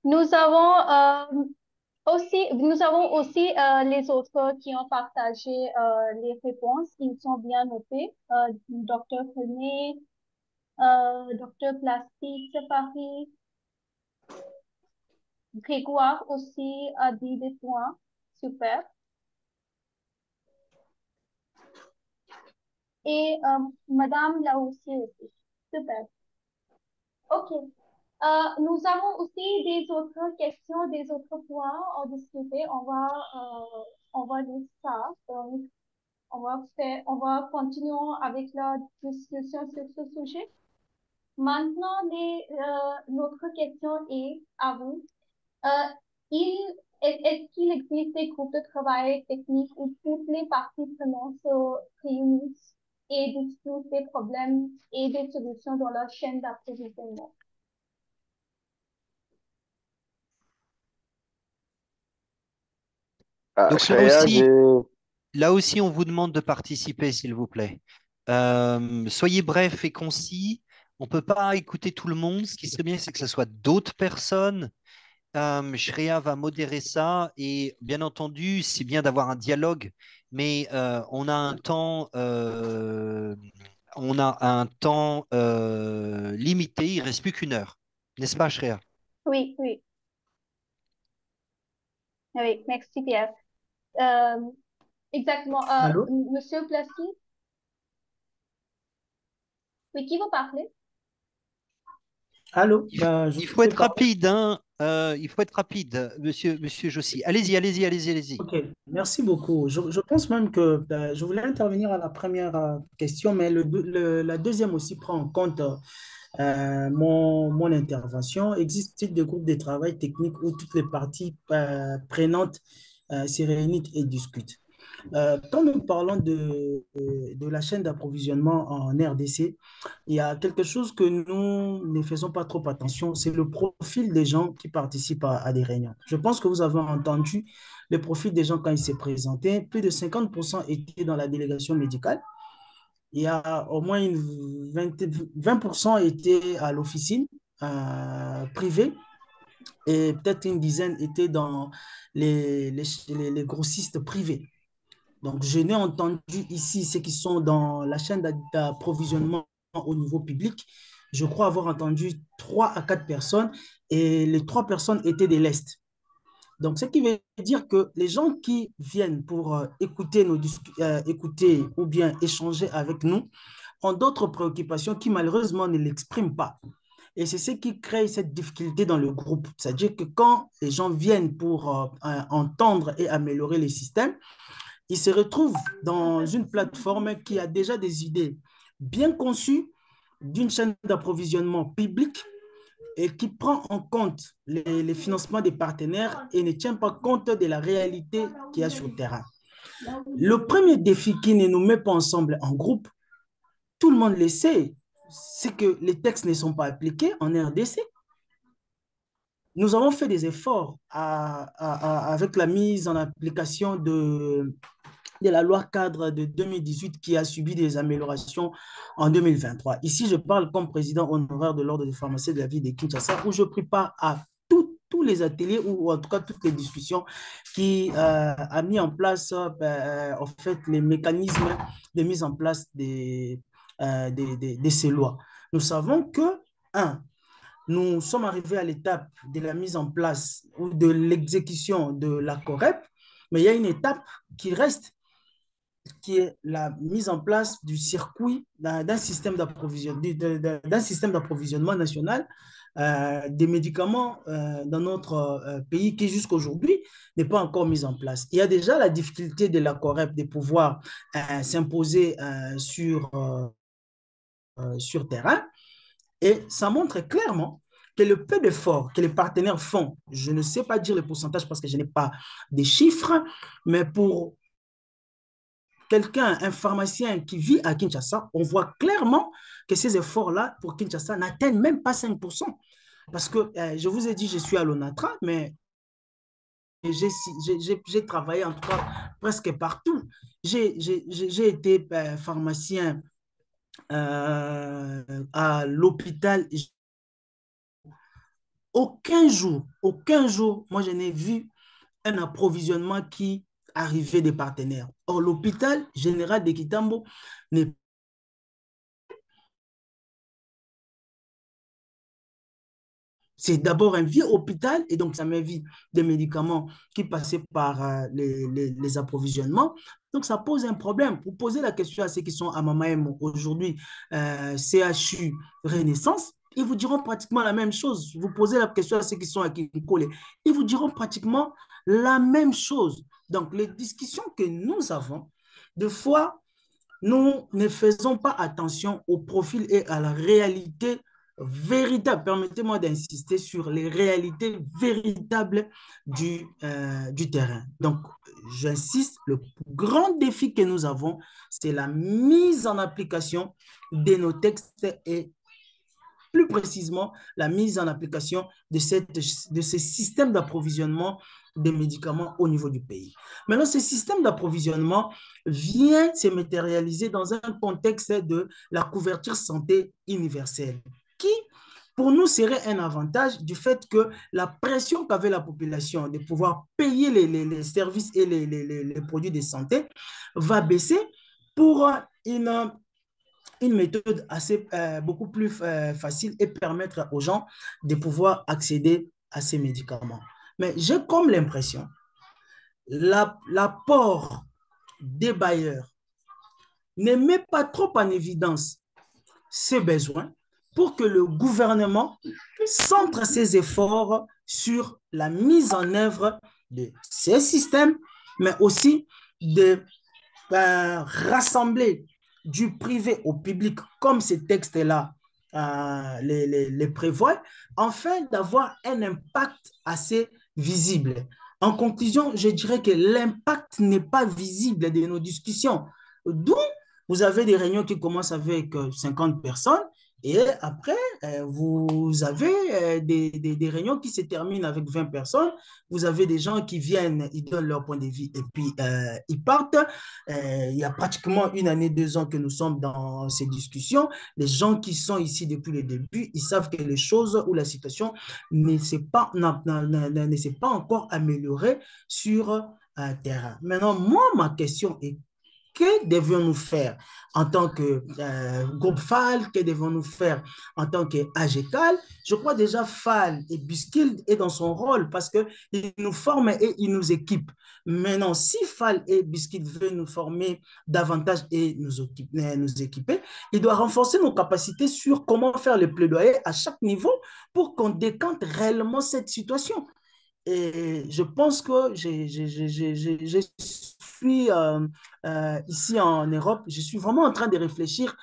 Nous avons aussi les autres qui ont partagé les réponses. Ils sont bien notés. Dr. René, Dr. Plastique, Safari, Grégoire aussi a dit des points. Super. Et Madame là aussi. Super. OK. Nous avons aussi des autres questions, des autres points à discuter. On va dire ça. Donc, on va continuer avec la discussion sur ce sujet. Maintenant, notre question est à vous. Est-ce qu'il existe des groupes de travail techniques où toutes les parties prenantes se réunissent et discutent des problèmes et des solutions dans la chaîne d'approvisionnement? Donc Shreya, là aussi, on vous demande de participer, s'il vous plaît. Soyez bref et concis. On ne peut pas écouter tout le monde. Ce qui serait bien, c'est que ce soit d'autres personnes. Shreya va modérer ça. Et bien entendu, c'est bien d'avoir un dialogue, mais on a un temps, limité. Il ne reste plus qu'une heure. N'est-ce pas, Shreya? Oui, oui. Oui, merci Pierre. Exactement. Allô? Monsieur Plasky? Oui, qui vous parlez? Allô? Il faut être rapide, hein. Il faut être rapide, monsieur Jossi. Allez-y. Ok, merci beaucoup. Je pense même que je voulais intervenir à la première question, mais la deuxième aussi prend en compte mon intervention. Existe-t-il des groupes de travail techniques où toutes les parties prenantes se réunissent et discutent? Quand nous parlons de la chaîne d'approvisionnement en RDC, il y a quelque chose que nous ne faisons pas trop attention, c'est le profil des gens qui participent à des réunions. Je pense que vous avez entendu le profil des gens quand ils s'est présenté. Plus de 50% étaient dans la délégation médicale. Il y a au moins 20% étaient à l'officine privée et peut-être une dizaine étaient dans les grossistes privés. Donc, je n'ai entendu ici ceux qui sont dans la chaîne d'approvisionnement au niveau public. Je crois avoir entendu 3 à 4 personnes et les 3 personnes étaient de l'Est. Donc, ce qui veut dire que les gens qui viennent pour écouter ou bien échanger avec nous ont d'autres préoccupations qui malheureusement ne l'expriment pas. Et c'est ce qui crée cette difficulté dans le groupe. C'est-à-dire que quand les gens viennent pour entendre et améliorer les systèmes, ils se retrouvent dans une plateforme qui a déjà des idées bien conçues d'une chaîne d'approvisionnement public et qui prend en compte les financements des partenaires et ne tient pas compte de la réalité qu'il y a sur le terrain. Le premier défi qui ne nous met pas ensemble en groupe, tout le monde le sait, c'est que les textes ne sont pas appliqués en RDC. Nous avons fait des efforts avec la mise en application de la loi cadre de 2018 qui a subi des améliorations en 2023. Ici, je parle comme président honoraire de l'Ordre des pharmaciens de la ville de Kinshasa, où je prépare à tous les ateliers ou en tout cas toutes les discussions qui a mis en place en fait les mécanismes de mise en place de ces lois. Nous savons que, un, nous sommes arrivés à l'étape de la mise en place ou de l'exécution de la COREP, mais il y a une étape qui reste, qui est la mise en place du circuit d'un système d'approvisionnement national des médicaments dans notre pays qui jusqu'à aujourd'hui n'est pas encore mis en place. Il y a déjà la difficulté de la COREP de pouvoir s'imposer sur terrain et ça montre clairement que le peu d'efforts que les partenaires font, je ne sais pas dire le pourcentage parce que je n'ai pas des chiffres, mais pour quelqu'un, un pharmacien qui vit à Kinshasa, on voit clairement que ces efforts-là pour Kinshasa n'atteignent même pas 5%. Parce que je vous ai dit, je suis à l'ONATRA, mais j'ai travaillé en tout cas presque partout. J'ai été pharmacien à l'hôpital. Aucun jour, moi je n'ai vu un approvisionnement qui arrivait des partenaires. Or, l'hôpital général de Kitambo n'est C'est d'abord un vieux hôpital et donc ça m'évite des médicaments qui passaient par les approvisionnements. Donc ça pose un problème. Vous posez la question à ceux qui sont à Mamaemo aujourd'hui, CHU Renaissance, ils vous diront pratiquement la même chose. Vous posez la question à ceux qui sont à Kinkole, ils vous diront pratiquement la même chose. Donc les discussions que nous avons, de fois, nous ne faisons pas attention au profil et à la réalité véritable. Permettez-moi d'insister sur les réalités véritables du terrain. Donc, j'insiste, le grand défi que nous avons, c'est la mise en application de nos textes et plus précisément la mise en application de ces systèmes d'approvisionnement des médicaments au niveau du pays. Maintenant, ce système d'approvisionnement vient se matérialiser dans un contexte de la couverture santé universelle, qui, pour nous, serait un avantage du fait que la pression qu'avait la population de pouvoir payer les services et les produits de santé va baisser pour une méthode beaucoup plus facile et permettre aux gens de pouvoir accéder à ces médicaments. Mais j'ai comme l'impression l'apport des bailleurs ne met pas trop en évidence ces besoins pour que le gouvernement centre ses efforts sur la mise en œuvre de ces systèmes, mais aussi de rassembler du privé au public, comme ces textes-là les prévoient, afin d'avoir un impact assez visible. En conclusion, je dirais que l'impact n'est pas visible de nos discussions. D'où vous avez des réunions qui commencent avec 50 personnes et après, vous avez des réunions qui se terminent avec 20 personnes. Vous avez des gens qui viennent, ils donnent leur point de vue et puis ils partent. Il y a pratiquement 1 année, 2 ans que nous sommes dans ces discussions. Les gens qui sont ici depuis le début, ils savent que les choses ou la situation ne s'est pas encore améliorée sur terrain. Maintenant, moi, ma question est que devions-nous faire en tant que groupe FAL, que devons-nous faire en tant qu'AGECAL? Je crois déjà FAL et Buskild est dans son rôle parce qu'il nous forme et il nous équipe. Maintenant, si FAL et Buskild veulent nous former davantage et nous équiper, il doit renforcer nos capacités sur comment faire le plaidoyer à chaque niveau pour qu'on décante réellement cette situation. Et je pense que je suis ici en Europe, je suis vraiment en train de réfléchir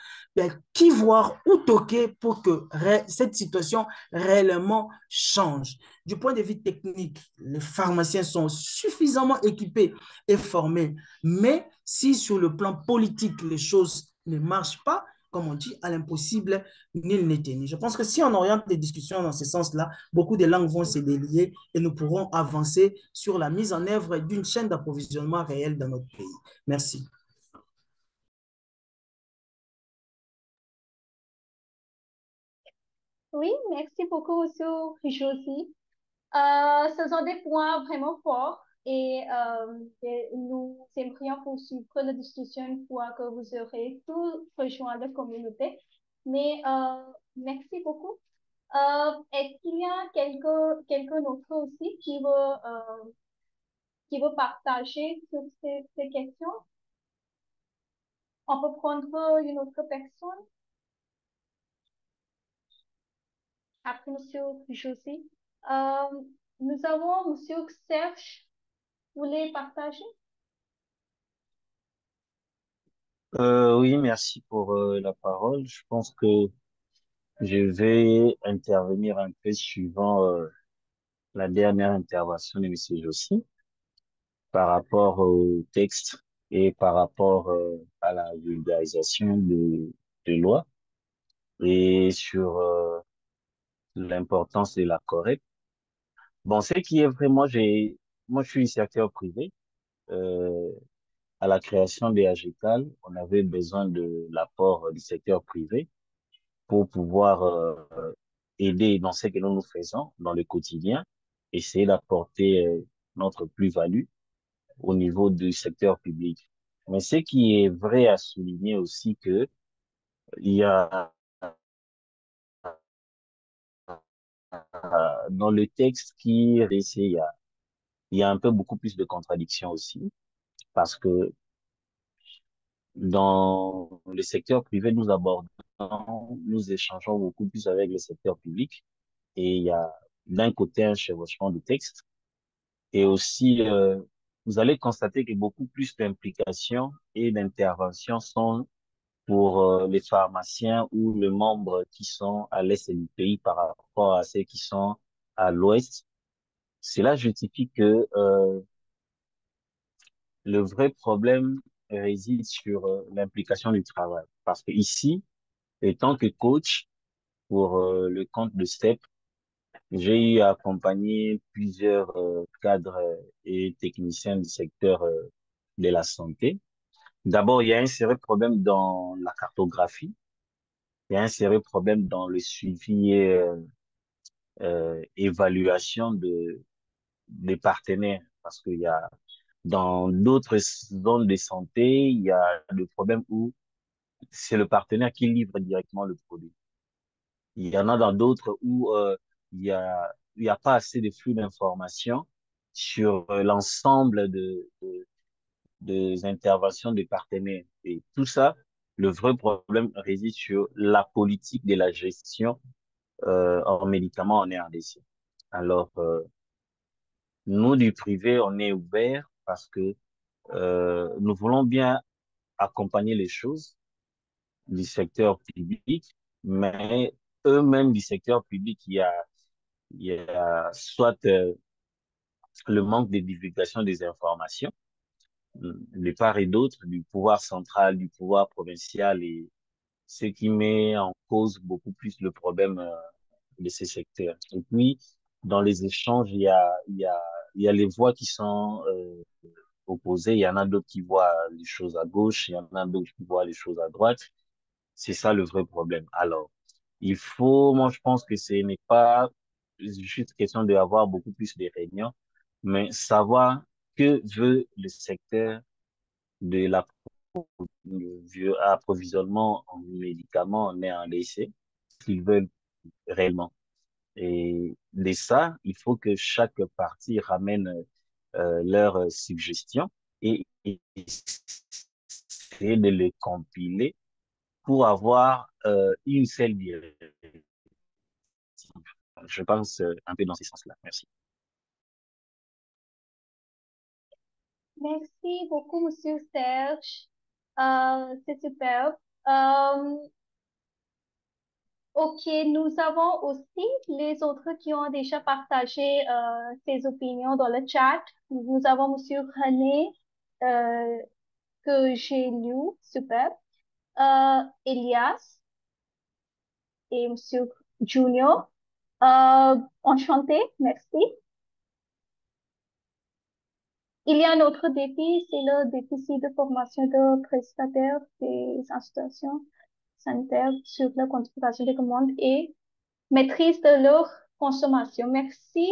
qui voir ou toquer pour que cette situation réellement change. Du point de vue technique, les pharmaciens sont suffisamment équipés et formés, mais si sur le plan politique, les choses ne marchent pas, comme on dit, à l'impossible, nul n'est tenu. Je pense que si on oriente les discussions dans ce sens-là, beaucoup de langues vont se délier et nous pourrons avancer sur la mise en œuvre d'une chaîne d'approvisionnement réelle dans notre pays. Merci. Oui, merci beaucoup, Josie. Ce sont des points vraiment forts et nous aimerions poursuivre la discussion une fois que vous aurez tout rejoint la communauté. Mais merci beaucoup. Est-ce qu'il y a quelqu'un d'autre aussi qui veut partager sur ces questions? On peut prendre une autre personne après Monsieur José. Nous avons Monsieur Serge. Vous voulez partager? Oui, merci pour la parole. Je pense que je vais intervenir un peu suivant la dernière intervention de Monsieur Jossi par rapport au texte et par rapport à la vulgarisation de loi et sur l'importance de la correcte. Bon, ce qui est vrai, moi, je suis secteur privé. Euh, à la création des AGECAL, on avait besoin de l'apport du secteur privé pour pouvoir aider dans ce que nous faisons dans le quotidien, essayer d'apporter notre plus-value au niveau du secteur public. Mais ce qui est vrai à souligner aussi que il y a dans le texte qui est récent, il y a un peu beaucoup plus de contradictions aussi, parce que dans le secteur privé, nous échangeons beaucoup plus avec le secteur public, et il y a d'un côté un chevauchement de texte, et aussi vous allez constater que beaucoup plus d'implications et d'interventions sont pour les pharmaciens ou les membres qui sont à l'est du pays par rapport à ceux qui sont à l'ouest. Cela justifie que le vrai problème réside sur l'implication du travail. Parce que ici, étant que coach pour le compte de STEP, j'ai eu à accompagner plusieurs cadres et techniciens du secteur de la santé. D'abord, il y a un sérieux problème dans la cartographie. Il y a un sérieux problème dans le suivi et évaluation des partenaires. Parce qu'il y a, dans d'autres zones de santé, il y a le problème où c'est le partenaire qui livre directement le produit. Il y en a dans d'autres où il y a pas assez de flux d'informations sur l'ensemble des interventions des partenaires. Et tout ça, le vrai problème réside sur la politique de la gestion en médicaments en RDC. Alors, nous, du privé, on est ouvert parce que nous voulons bien accompagner les choses du secteur public, mais eux-mêmes du secteur public, il y a soit le manque de divulgation des informations, de part et d'autre, du pouvoir central, du pouvoir provincial, et ce qui met en cause beaucoup plus le problème de ces secteurs. Et puis, dans les échanges, il y a les voix qui sont opposées. Il y en a d'autres qui voient les choses à gauche, il y en a d'autres qui voient les choses à droite. C'est ça le vrai problème. Alors, moi, je pense que ce n'est pas juste question d'avoir beaucoup plus de réunions, mais savoir que veut le secteur de l'approvisionnement en médicaments en RDC, qu'ils veulent réellement. Et de ça, il faut que chaque partie ramène leurs suggestions et essayer de les compiler pour avoir une seule directive. Je pense un peu dans ce sens-là. Merci. Merci beaucoup, Monsieur Serge. C'est superbe. Euh, ok, nous avons aussi les autres qui ont déjà partagé ces opinions dans le chat. Nous avons Monsieur René, que j'ai lu, superbe. Elias et Monsieur Junior. Enchanté, merci. Il y a un autre défi, c'est le déficit de formation de prestataires des institutions sanitaires sur la configuration des commandes et maîtrise de leur consommation. Merci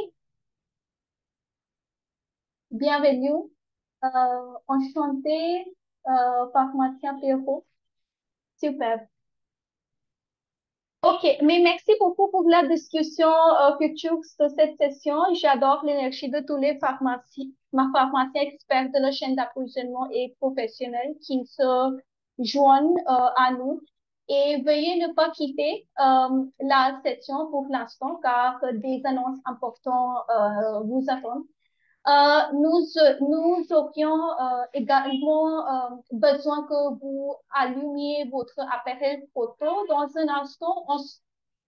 Bienvenue. Enchanté, pharmacien Pierrot. Super. OK, mais merci beaucoup pour la discussion future de cette session. J'adore l'énergie de tous les pharmaciens experts de la chaîne d'approvisionnement et professionnels qui se joignent à nous. Et veuillez ne pas quitter la session pour l'instant car des annonces importantes vous attendent. Nous aurions également besoin que vous allumiez votre appareil photo dans un instant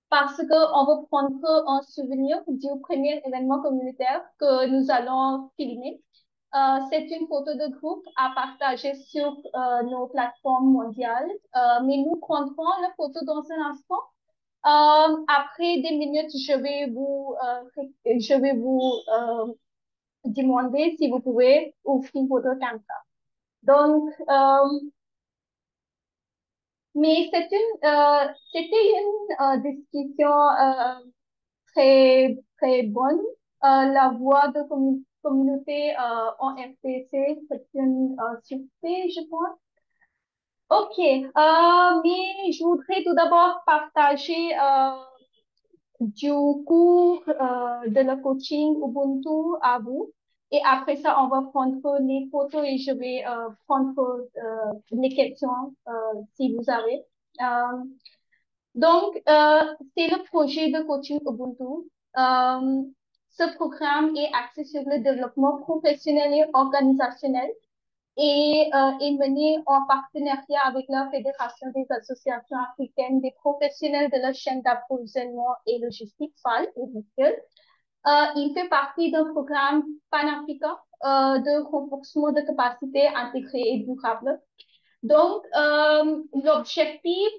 parce qu'on va prendre un souvenir du premier événement communautaire que nous allons filmer. C'est une photo de groupe à partager sur nos plateformes mondiales, mais nous prendrons la photo dans un instant. Après des minutes, je vais vous demander si vous pouvez ouvrir votre caméra. Donc, mais c'était une discussion très bonne. La voix de communauté en RTC, c'est une succès, je pense. OK, mais je voudrais tout d'abord partager du cours de le coaching Ubuntu à vous. Et après ça, on va prendre les photos et je vais prendre les questions si vous avez. Donc, c'est le projet de coaching Ubuntu. Ce programme est axé sur le développement professionnel et organisationnel et est mené en partenariat avec la Fédération des associations africaines des professionnels de la chaîne d'approvisionnement et logistique, FAL et BISCIL. Il fait partie d'un programme panafricain de renforcement de capacités intégrées et durables. Donc, l'objectif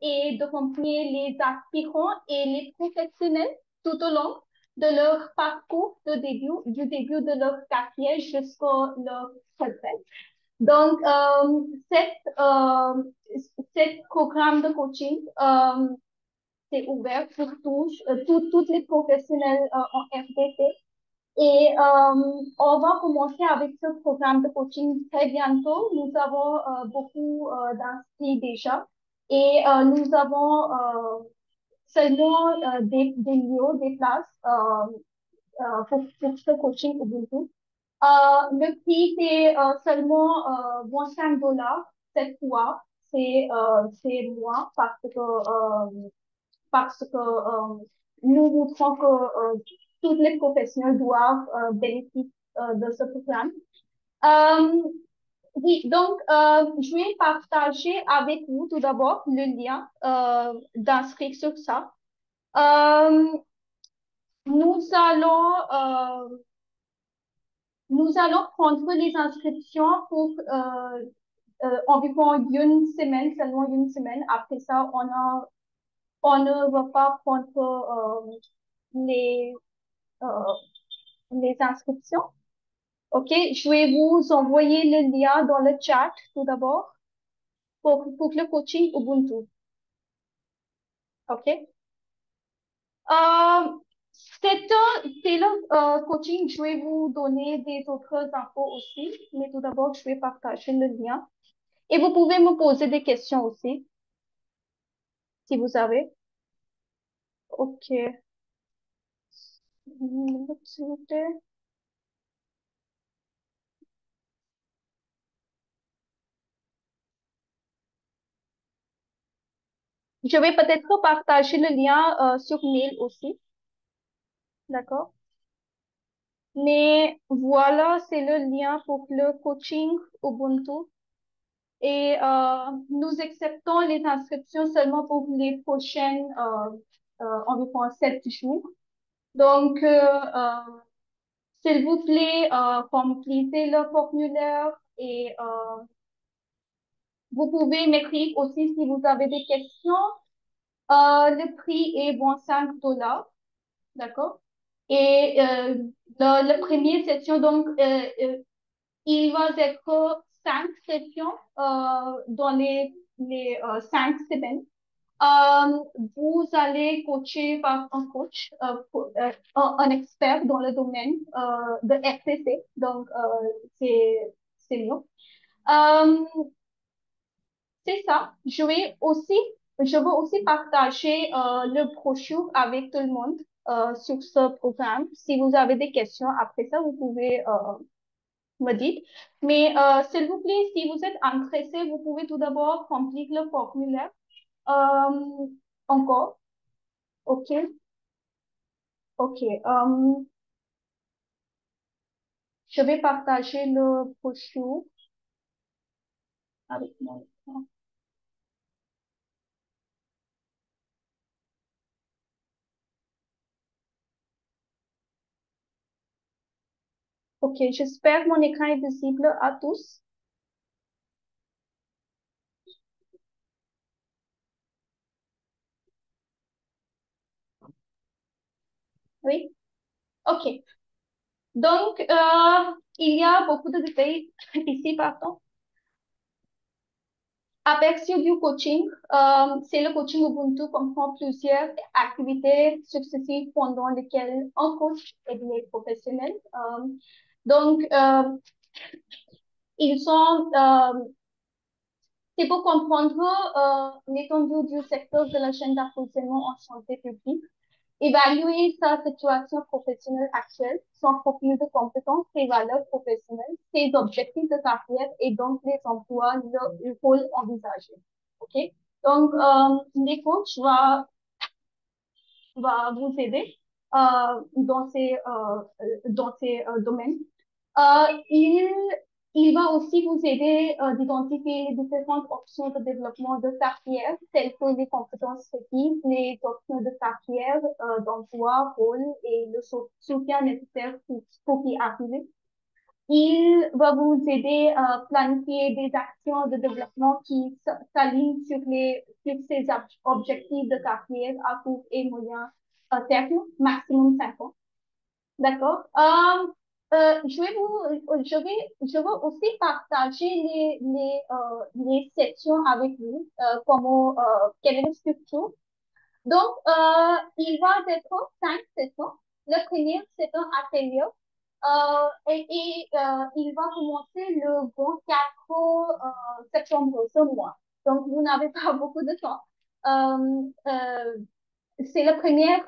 est de remplir les aspirants et les professionnels tout au long de leur parcours du début de leur carrière jusqu'à leur retraite. Donc, cet programme de coaching c'est ouvert pour tous les professionnels en RDC. Et on va commencer avec ce programme de coaching très bientôt. Nous avons beaucoup d'inscrits déjà et nous avons seulement des lieux, des places pour ce coaching Ubuntu. Le prix, c'est seulement $25 cette fois. C'est moins parce que nous voudrons que tous les professionnels doivent bénéficier de ce programme. Oui, donc je vais partager avec vous tout d'abord le lien d'inscrire sur ça. Nous allons prendre les inscriptions pour environ une semaine, seulement une semaine. Après ça, on ne va pas prendre les inscriptions. OK, je vais vous envoyer le lien dans le chat tout d'abord pour le coaching Ubuntu. OK. C'est le coaching. Je vais vous donner des autres infos aussi, mais tout d'abord, je vais partager le lien. Et vous pouvez me poser des questions aussi, si vous avez. OK. S'il vous plaît. Je vais peut-être partager le lien sur mail aussi. D'accord? Mais voilà, c'est le lien pour le coaching Ubuntu. Et nous acceptons les inscriptions seulement pour les prochaines environ 7 jours. Donc, s'il vous plaît, remplissez le formulaire et vous pouvez m'écrire aussi si vous avez des questions. Le prix est $5, d'accord? Et la première session, donc, il va être 5 sessions dans les 5 semaines. Vous allez coacher par un coach, un expert dans le domaine de RCC, donc c'est mieux. C'est ça. Je veux aussi partager le brochure avec tout le monde sur ce programme. Si vous avez des questions après ça, vous pouvez me dire. Mais s'il vous plaît, si vous êtes intéressé, vous pouvez tout d'abord remplir le formulaire. Encore. OK. OK. Je vais partager le brochure avec moi. OK, j'espère que mon écran est visible à tous. Oui? OK. Donc, il y a beaucoup de détails ici, pardon. Aperçu du coaching, c'est le coaching Ubuntu comprend plusieurs activités successives pendant lesquelles un coach aide les professionnels. Donc, ils sont, c'est pour comprendre l'étendue du secteur de la chaîne d'approvisionnement en santé publique, évaluer sa situation professionnelle actuelle, son profil de compétences, ses valeurs professionnelles, ses objectifs de carrière et donc les emplois, le rôle envisagé. OK? Donc, les coachs va vous aider dans ces domaines. Il va aussi vous aider d'identifier les différentes options de développement de carrière, telles que les compétences requises, les options de carrière, d'emploi, rôle et le soutien nécessaire pour y arriver. Il va vous aider à planifier des actions de développement qui s'alignent sur ces objectifs de carrière à court et moyen terme, maximum 5 ans. D'accord? Je veux aussi partager les sections avec vous, quelle est la structure. Donc, il va être 5 sessions. La première, c'est un atelier. Il va commencer le 24 septembre ce mois. Donc, vous n'avez pas beaucoup de temps. C'est la première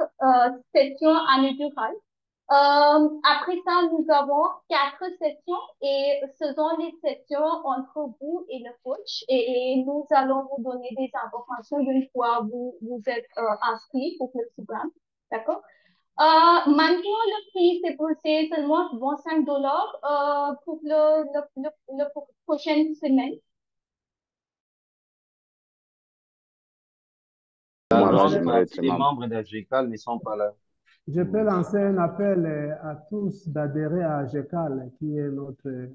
session inaugurale. Après ça, nous avons 4 sessions et ce sont les sessions entre vous et le coach et nous allons vous donner des informations une fois vous êtes inscrit pour le programme. D'accord? Maintenant, le prix, c'est seulement $25 pour le prochaine semaine. Les membres d'AGECAL ne sont pas là. Je peux lancer un appel à tous d'adhérer à AGECAL, qui est notre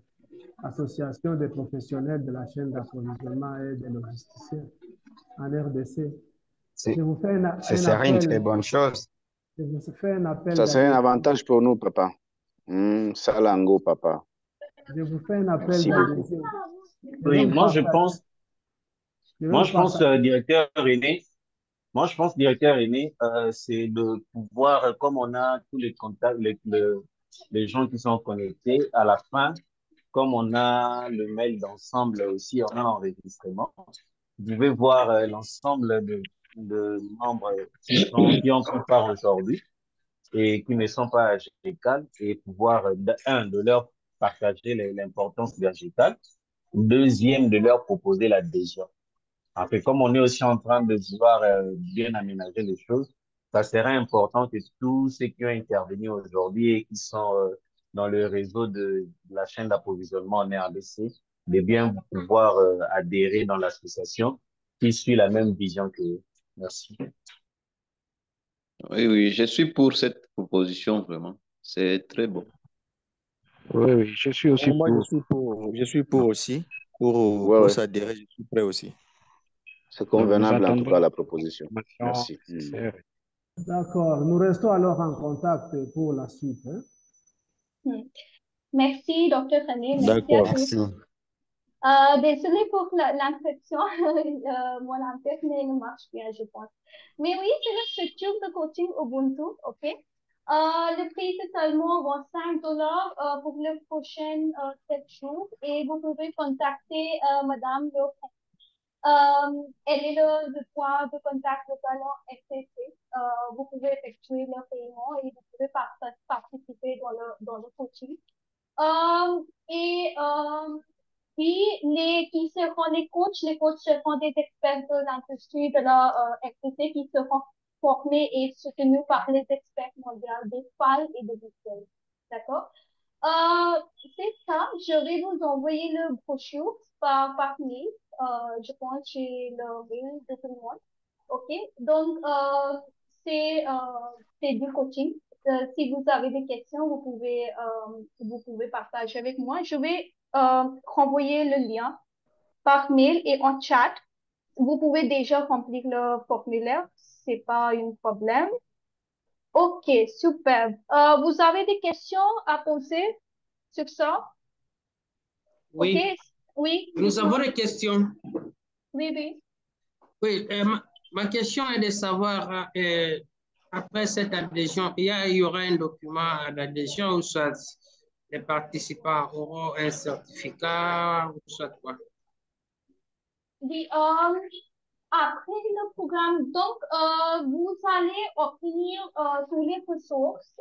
association des professionnels de la chaîne d'approvisionnement et des logisticiens en RDC. Ce serait une très bonne chose. Je vous fais un appel. Ça serait un avantage pour nous, papa. Salango, papa. Je vous fais un appel d'adhésion. Oui, moi je pense, directeur René, c'est de pouvoir, comme on a tous les contacts, les gens qui sont connectés, à la fin, comme on a le mail d'ensemble aussi, on a l'enregistrement. Vous pouvez voir l'ensemble de membres qui ont pris part aujourd'hui et qui ne sont pas à AGECAL et pouvoir, de leur partager l'importance de AGECAL, deuxième, de leur proposer l'adhésion. Après, comme on est aussi en train de vouloir bien aménager les choses, ça serait important que tous ceux qui ont intervenu aujourd'hui et qui sont dans le réseau de la chaîne d'approvisionnement en RDC, de bien pouvoir adhérer dans l'association qui suit la même vision que eux. Merci. Oui, je suis pour cette proposition, vraiment. C'est très bon. Oui, je suis aussi moi, pour. Je suis pour aussi. Pour s'adhérer, je suis prêt aussi. C'est convenable en tout cas la proposition. Merci. D'accord. Nous restons alors en contact pour la suite. Merci, Dr. René. D'accord. Merci à tous. Désolée pour l'inscription, mon internet ne marche bien, je pense. Mais oui, c'est la structure de coaching Ubuntu, ok? Le prix, c'est seulement 25 dollars pour le prochain 7 jours et vous pouvez contacter Madame Le. Elle est le point de contact de talent FCC. Vous pouvez effectuer le paiement et vous pouvez participer dans le coaching. Et puis, qui seront les coachs seront des experts de l'industrie de la FCC qui seront formés et soutenus par les experts mondiaux des FAL et de Bruxelles. D'accord? C'est ça, je vais vous envoyer le brochure par mail. Je pense chez le mail de tout le monde. OK? Donc, c'est du coaching. Si vous avez des questions, vous pouvez partager avec moi. Je vais renvoyer le lien par mail et en chat. Vous pouvez déjà remplir le formulaire. C'est pas un problème. OK, super. Vous avez des questions à poser sur ça? OK? Oui, Oui, nous avons des questions. oui, oui. Oui, ma question est de savoir, après cette adhésion, il y aura un document d'adhésion ou soit les participants auront un certificat ou soit quoi? Oui, après le programme, donc, vous allez obtenir toutes les ressources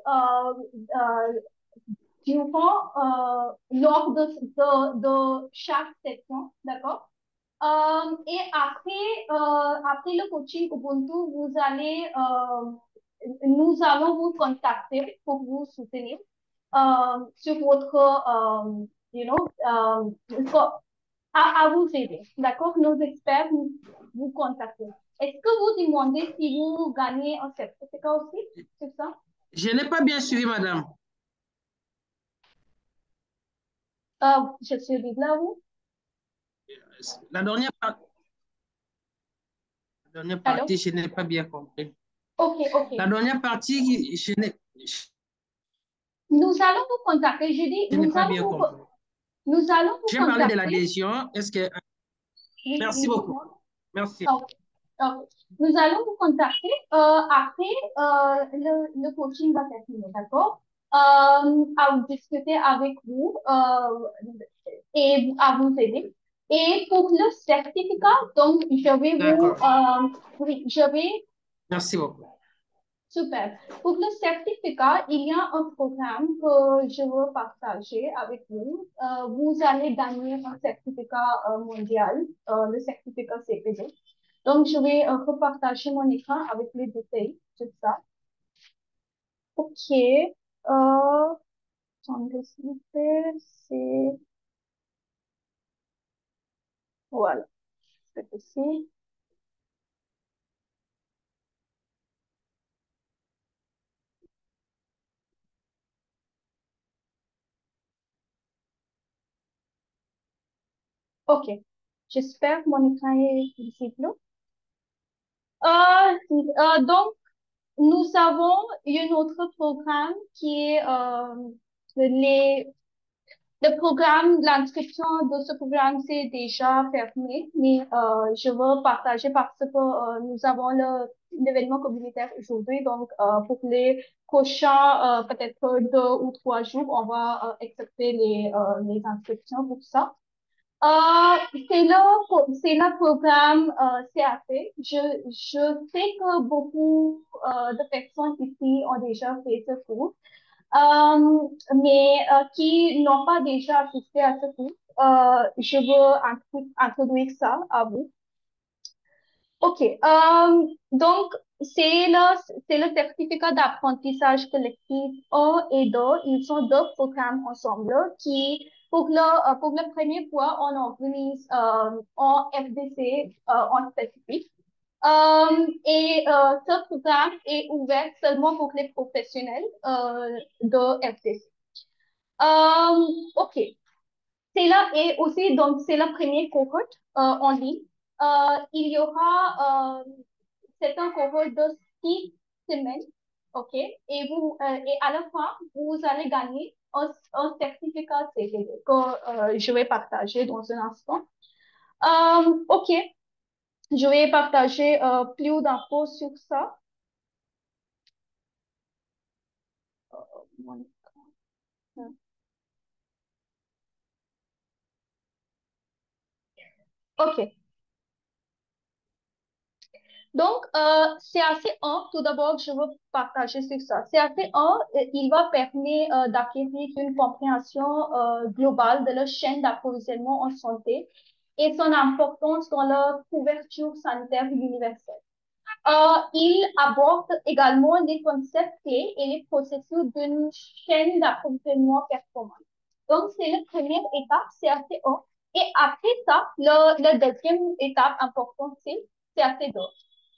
lors de chaque session, d'accord? Et après le coaching Ubuntu, nous allons vous contacter pour vous soutenir sur votre, à vous aider. D'accord? Nos experts vous contactent. Est-ce que vous demandez si vous gagnez un certificat aussi? C'est ça? Je n'ai pas bien suivi, madame. Je suis là, vous. La dernière partie, je n'ai pas bien compris. OK, OK. La dernière partie, je n'ai Nous allons vous contacter. Je dis, pas bien compris. nous allons vous J'ai parlé de contacter. l'adhésion. Est-ce que... Oui, Merci oui, beaucoup. Merci. OK. OK. Nous allons vous contacter après le coaching va terminer, d'accord? À discuter avec vous et à vous aider. Et pour le certificat, donc, je vais oui, je vais. Merci beaucoup. Super. Pour le certificat, il y a un programme que je veux partager avec vous. Vous allez gagner un certificat mondial, le certificat CPD. Donc, je vais repartager mon écran avec les détails de ça. OK. Attendez, s'il vous plaît. C'est... Voilà. C'est ici. OK. J'espère que mon écran est visible. Donc, nous avons un autre programme qui est le programme, l'inscription de ce programme, c'est déjà fermé, mais je veux partager parce que nous avons l'événement communautaire aujourd'hui. Donc, pour les prochains, peut-être 2 ou 3 jours, on va accepter les inscriptions pour ça. C'est le programme CAP. Je sais que beaucoup de personnes ici ont déjà fait ce cours, mais qui n'ont pas déjà assisté à ce cours. Je veux introduire ça à vous. OK. Donc, c'est le certificat d'apprentissage collectif 1 et 2. Ils sont 2 programmes ensemble qui, pour le premier fois, on organise en FDC en spécifique. Et ce programme est ouvert seulement pour les professionnels de FDC. OK. C'est là et aussi, donc, c'est la première cohorte en ligne. Il y aura, c'est un cohorte de 6 semaines, OK? Et à la fin, vous allez gagner un certificat CPD que je vais partager dans un instant. OK, je vais partager plus d'infos sur ça. OK. Donc, CAC1, tout d'abord, je veux partager sur ça. CAC1, il va permettre d'acquérir une compréhension globale de la chaîne d'approvisionnement en santé et son importance dans la couverture sanitaire universelle. Il aborde également les concepts clés et les processus d'une chaîne d'approvisionnement performante. Donc, c'est la première étape, CAC1. Et après ça, la deuxième étape importante, c'est CAC2.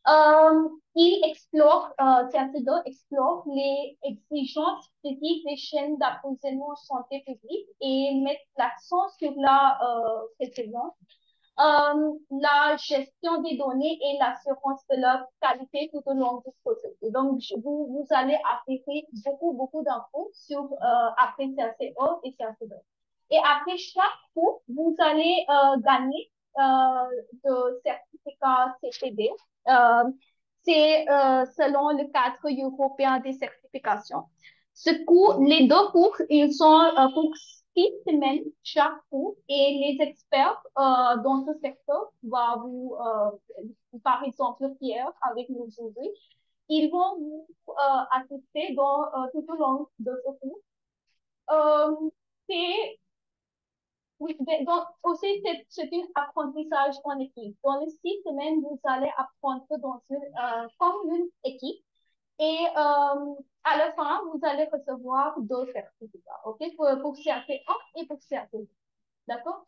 CAC2 explore les exigences critiques des chaînes d'approvisionnement en santé publique et met l'accent sur la précédence, la gestion des données et l'assurance de leur qualité tout au long du processus. Donc, vous allez acquérir beaucoup d'infos sur après CAC1 et CAC2. Et après chaque cours, vous allez gagner de certificat CPD. C'est selon le cadre européen des certifications. Les deux cours, ils sont pour 6 semaines chaque cours et les experts dans ce secteur vont vous, par exemple Pierre avec nous aujourd'hui, ils vont vous assister tout au long de ce cours. Oui, donc aussi, c'est un apprentissage en équipe. Dans les 6 semaines, vous allez apprendre comme une équipe. Et à la fin, vous allez recevoir 2 certificats, OK, pour CAC1 et pour CAC2. D'accord?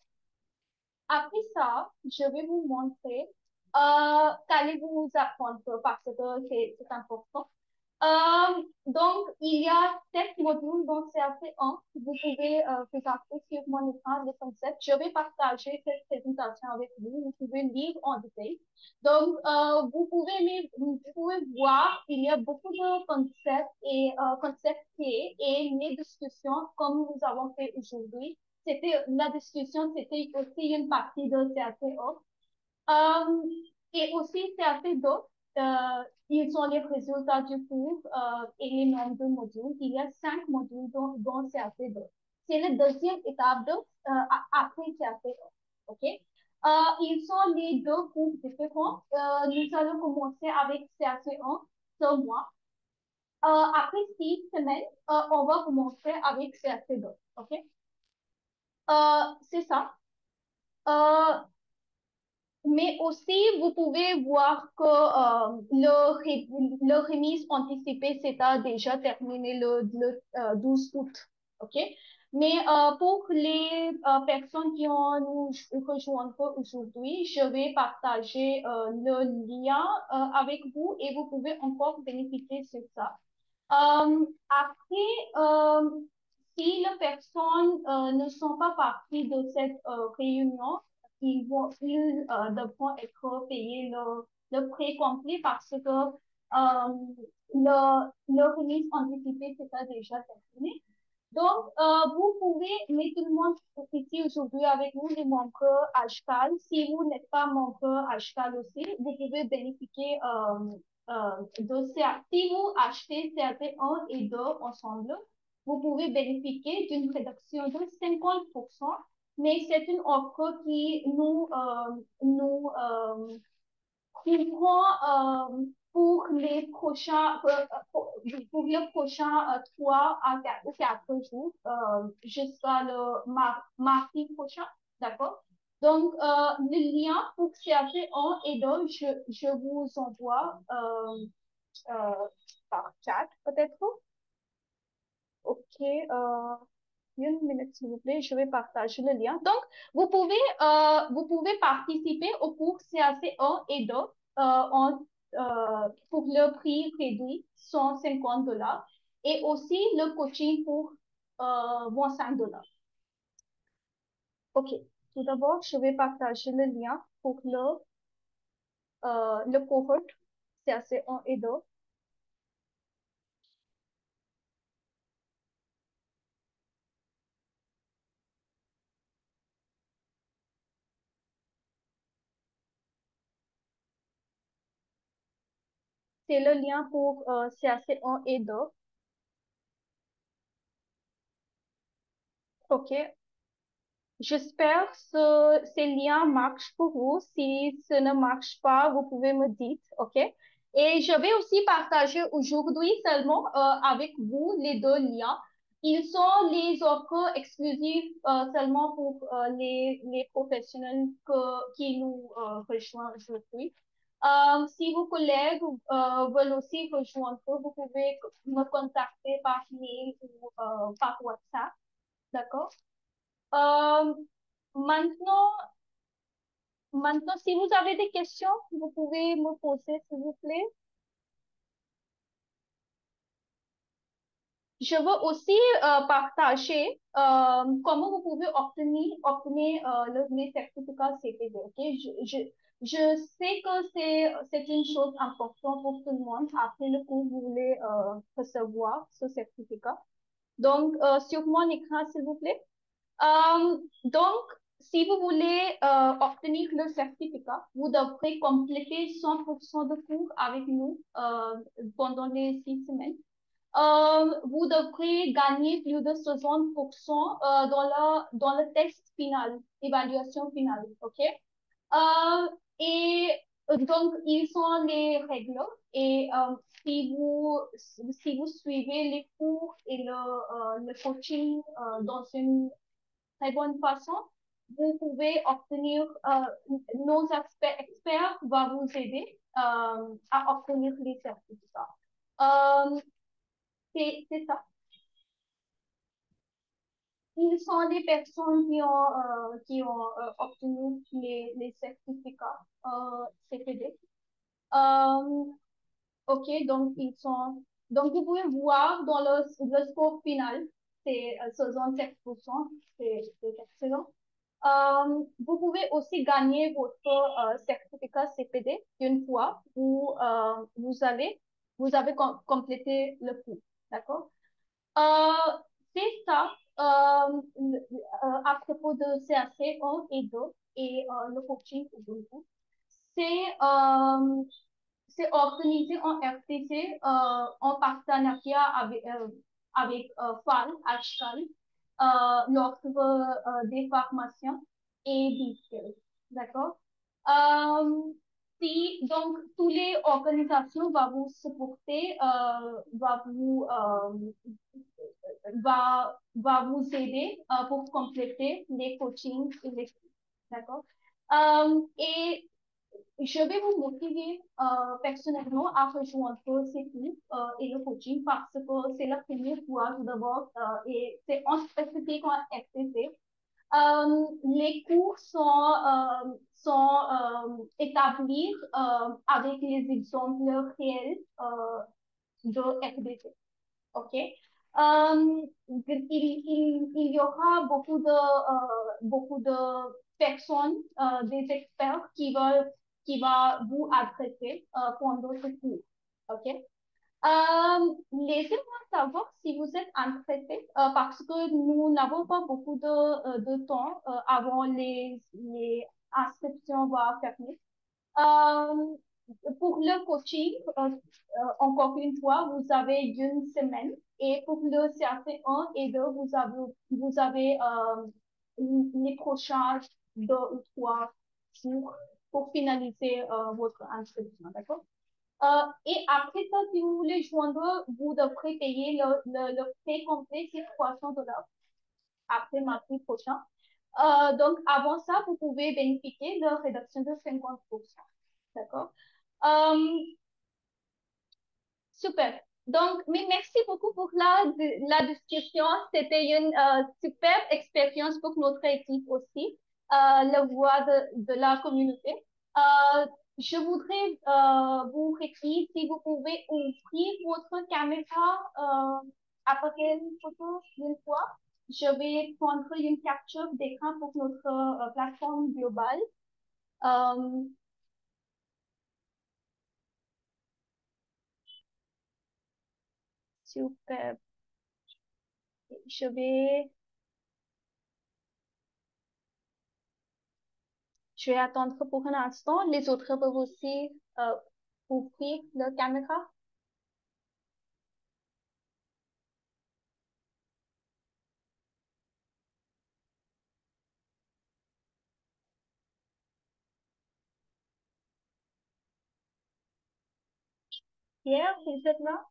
Après ça, je vais vous montrer qu'allez-vous apprendre parce que c'est important. Donc, il y a 7 modules dans CAC1. Vous pouvez regarder sur mon écran les concepts. Je vais partager cette présentation avec vous. Vous pouvez lire en détail. Donc, vous pouvez voir, il y a beaucoup de concepts clés et les discussions comme nous avons fait aujourd'hui. La discussion, c'était aussi une partie de CAC1. Et aussi, CAC2, ils ont les résultats du cours et les nombres de modules. Il y a 5 modules dans CAC2. C'est la deuxième étape après CAC1. OK? Ils sont les 2 cours différents. Nous allons commencer avec CAC1 ce mois. Après 6 semaines, on va commencer avec CAC2. OK? C'est ça. Mais aussi, vous pouvez voir que le remise anticipée s'est déjà terminé le 12 août. OK? Mais pour les personnes qui ont nous rejoint aujourd'hui, je vais partager le lien avec vous et vous pouvez encore bénéficier de ça. Après, si les personnes ne sont pas parties de cette réunion, ils devront être payés le prix complet parce que le remise anticipée, c'est déjà terminé. Donc, vous pouvez, mais tout le monde ici aujourd'hui avec nous, les membres HCAL. Si vous n'êtes pas membre HCAL aussi, vous pouvez bénéficier de CA. Si vous achetez CAT1 et 2 ensemble, vous pouvez bénéficier d'une réduction de 50%, mais c'est une offre qui nous couvrons pour les prochains, pour les prochains 3 à 4 jours, jusqu'à le mardi prochain, d'accord? Donc, le lien pour CAC1 et 2, je vous envoie par chat, peut-être. OK, une minute, s'il vous plaît, je vais partager le lien. Donc, vous pouvez participer au cours CAC1 et 2 pour le prix réduit, $150. Et aussi le coaching pour $25. OK. Tout d'abord, je vais partager le lien pour le cohort CAC1 et 2. c'est le lien pour CAC1 et 2. OK. J'espère que ces liens marchent pour vous. Si ce ne marche pas, vous pouvez me dire, OK? Et je vais aussi partager aujourd'hui seulement avec vous les deux liens. Ils sont les offres exclusives seulement pour les professionnels qui nous rejoignent aujourd'hui. Si vos collègues veulent aussi rejoindre, vous pouvez me contacter par mail ou par WhatsApp, d'accord? Euh, maintenant, maintenant, si vous avez des questions, vous pouvez me poser, s'il vous plaît. Je veux aussi partager comment vous pouvez obtenir les certificats CPD. Ok? Je sais que c'est une chose importante pour tout le monde. Après le cours, vous voulez recevoir ce certificat. Donc, sur mon écran, s'il vous plaît. Donc, si vous voulez obtenir le certificat, vous devrez compléter 100% de cours avec nous pendant les 6 semaines. Vous devrez gagner plus de 60% dans le test final, évaluation finale, OK? Et donc, ils sont les règles et si vous suivez les cours et le coaching dans une très bonne façon, vous pouvez obtenir, nos experts vont vous aider à obtenir les certificats. C'est ça. Ils sont des personnes qui ont obtenu les certificats CPD. OK, donc donc vous pouvez voir dans le score final, c'est 67%, c'est excellent. Vous pouvez aussi gagner votre certificat CPD une fois où vous avez complété le cours, d'accord? C'est ça à propos de CAC 1 et 2 et le coaching Ubuntu. C'est organisé en RTC en partenariat avec FAL, HCAL, l'Ordre des pharmaciens et BISCAL. D'accord? Donc, toutes les organisations vont vous supporter, va vous aider pour compléter les coachings et les cours. D'accord? Et je vais vous motiver personnellement à rejoindre ces cours et le coaching parce que c'est la première fois tout d'abord et c'est en spécifique en FTC. Les cours sont établis avec les exemples réels de FDC. OK? Il y aura beaucoup de personnes, des experts qui vont vous adresser pendant ce cours. OK? Laissez-moi savoir si vous êtes intéressé parce que nous n'avons pas beaucoup de temps avant les inscriptions vont fermer. Pour le coaching, encore une fois, vous avez une semaine et pour le CAC1 et 2, vous avez les prochains 2 ou 3 jours pour finaliser votre inscription, d'accord? Et après ça, si vous voulez joindre, vous devrez payer le prix complet, c'est $300 après mardi prochain. Donc, avant ça, vous pouvez bénéficier de réduction de 50%. D'accord? Super. Donc, mais merci beaucoup pour la discussion. C'était une super expérience pour notre équipe aussi, la voix de la communauté. Je voudrais vous requérir si vous pouvez ouvrir votre caméra appareil photo une fois. Je vais prendre une capture d'écran pour notre plateforme globale. Super. Je vais attendre pour un instant. Les autres peuvent aussi ouvrir la caméra? Pierre, vous êtes là?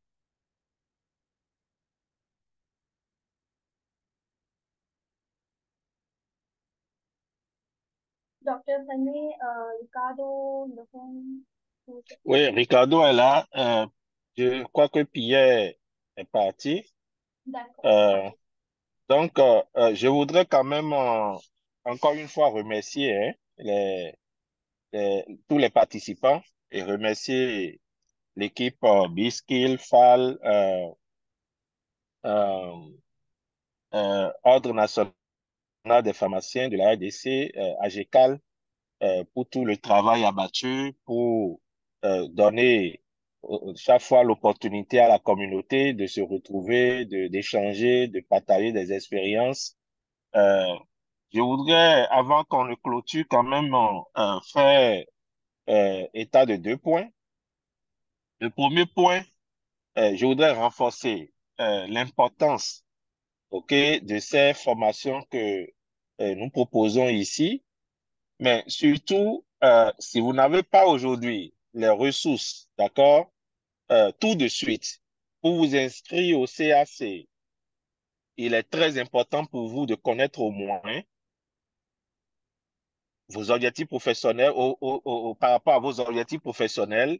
Docteur René, Ricardo, Laurent, vous êtes là? Oui, Ricardo est là. Je crois que Pierre est parti. D'accord. Euh, donc, je voudrais quand même encore une fois remercier hein, tous les participants et remercier l'équipe B-Skill, FAL, euh, Ordre national des pharmaciens de la RDC, AGECAL, pour tout le travail abattu, pour donner chaque fois l'opportunité à la communauté de se retrouver, d'échanger, de partager des expériences. Je voudrais, avant qu'on ne clôture, quand même faire état de 2 points. Le premier point, je voudrais renforcer l'importance de ces formations que nous proposons ici, mais surtout, si vous n'avez pas aujourd'hui les ressources, d'accord, tout de suite, pour vous inscrire au CAC, il est très important pour vous de connaître au moins vos objectifs professionnels, par rapport à vos objectifs professionnels,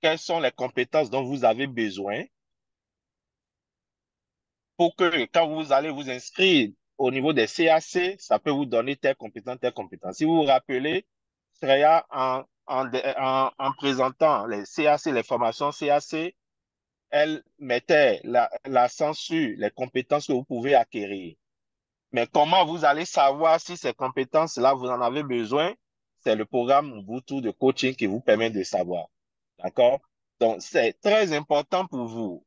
quelles sont les compétences dont vous avez besoin pour que quand vous allez vous inscrire au niveau des CAC, ça peut vous donner telle compétence, telle compétence. Si vous vous rappelez, Shreya, en présentant les CAC, les formations CAC, elle mettait l'accent sur les compétences que vous pouvez acquérir. Mais comment vous allez savoir si ces compétences-là, vous en avez besoin? C'est le programme Ubuntu de coaching qui vous permet de savoir. D'accord? Donc, c'est très important pour vous.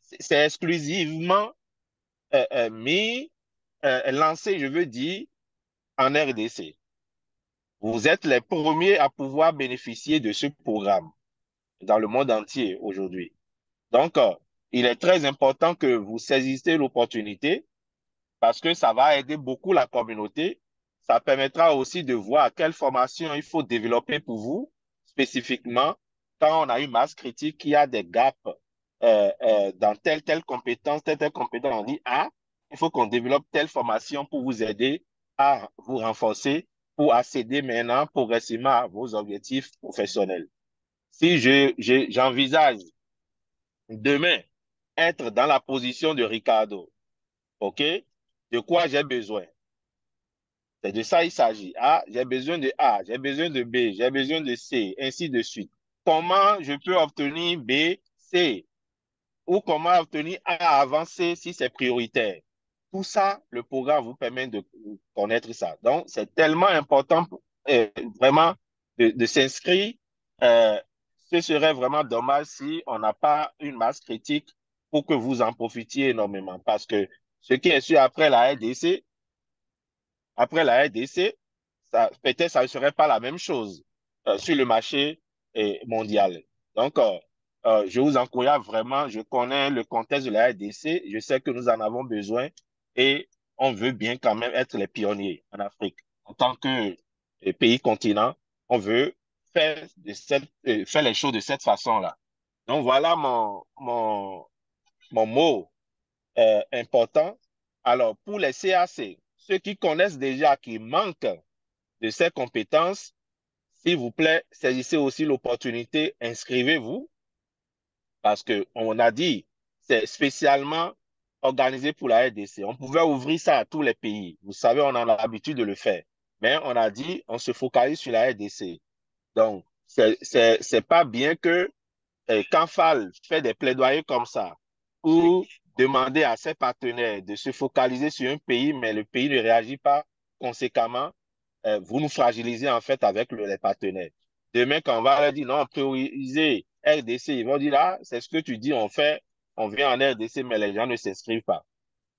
C'est exclusivement lancé, je veux dire, en RDC. Vous êtes les premiers à pouvoir bénéficier de ce programme dans le monde entier aujourd'hui. Donc, il est très important que vous saisissez l'opportunité parce que ça va aider beaucoup la communauté. Ça permettra aussi de voir quelle formation il faut développer pour vous, spécifiquement quand on a une masse critique qui a des gaps dans telle compétence, telle compétence. On dit, ah, il faut qu'on développe telle formation pour vous aider à vous renforcer, pour accéder maintenant progressivement à vos objectifs professionnels. Si j'envisage demain être dans la position de Ricardo, OK? De quoi j'ai besoin? C'est de ça il s'agit. Ah, j'ai besoin de A, j'ai besoin de B, j'ai besoin de C, ainsi de suite. Comment je peux obtenir B, C? Ou comment obtenir A avant C si c'est prioritaire? Tout ça, le programme vous permet de connaître ça. Donc, c'est tellement important vraiment de s'inscrire. Ce serait vraiment dommage si on n'a pas une masse critique pour que vous en profitiez énormément. Parce que ce qui est sûr après la RDC, peut-être ça ne serait pas la même chose sur le marché mondial. Donc, je vous encourage vraiment, je connais le contexte de la RDC, je sais que nous en avons besoin et on veut bien quand même être les pionniers en Afrique. En tant que pays continent, on veut faire les choses de cette façon-là. Donc, voilà mon mot important. Alors, pour les CAC, ceux qui connaissent déjà, qui manquent de ces compétences, s'il vous plaît, saisissez aussi l'opportunité, inscrivez-vous, parce qu'on a dit, c'est spécialement organisé pour la RDC. On pouvait ouvrir ça à tous les pays. Vous savez, on en a l'habitude de le faire. Mais on a dit, on se focalise sur la RDC. Donc, c'est pas bien que quand FAL fait des plaidoyers comme ça, ou demander à ses partenaires de se focaliser sur un pays, mais le pays ne réagit pas conséquemment, vous nous fragilisez en fait avec les partenaires. Demain, quand on va leur dire non, prioriser RDC, ils vont dire, ah, c'est ce que tu dis, on vient en RDC, mais les gens ne s'inscrivent pas.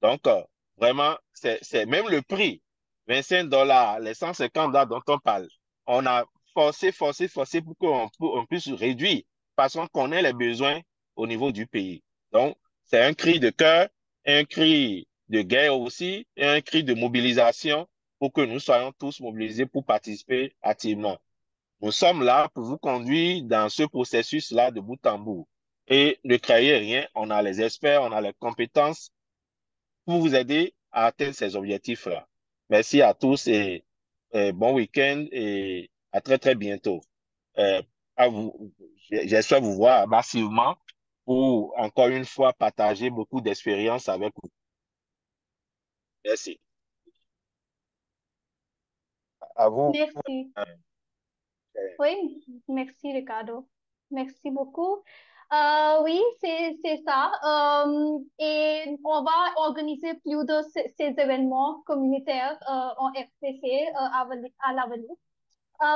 Donc, vraiment, c'est même le prix, $25, les $150 dont on parle. On a forcer pour qu'on puisse réduire, parce qu'on connaît les besoins au niveau du pays. Donc, c'est un cri de cœur, un cri de guerre aussi, et un cri de mobilisation pour que nous soyons tous mobilisés pour participer activement. Nous sommes là pour vous conduire dans ce processus-là de bout en bout. Et ne craignez rien, on a les experts, on a les compétences pour vous aider à atteindre ces objectifs-là. Merci à tous et bon week-end et à très, très bientôt. Euh, J'espère vous voir massivement pour, encore une fois, partager beaucoup d'expériences avec vous. Merci. À vous. Merci. Oui, merci Ricardo. Merci beaucoup. Oui, c'est ça. Et on va organiser plus de ces événements communautaires en RCC à l'avenir.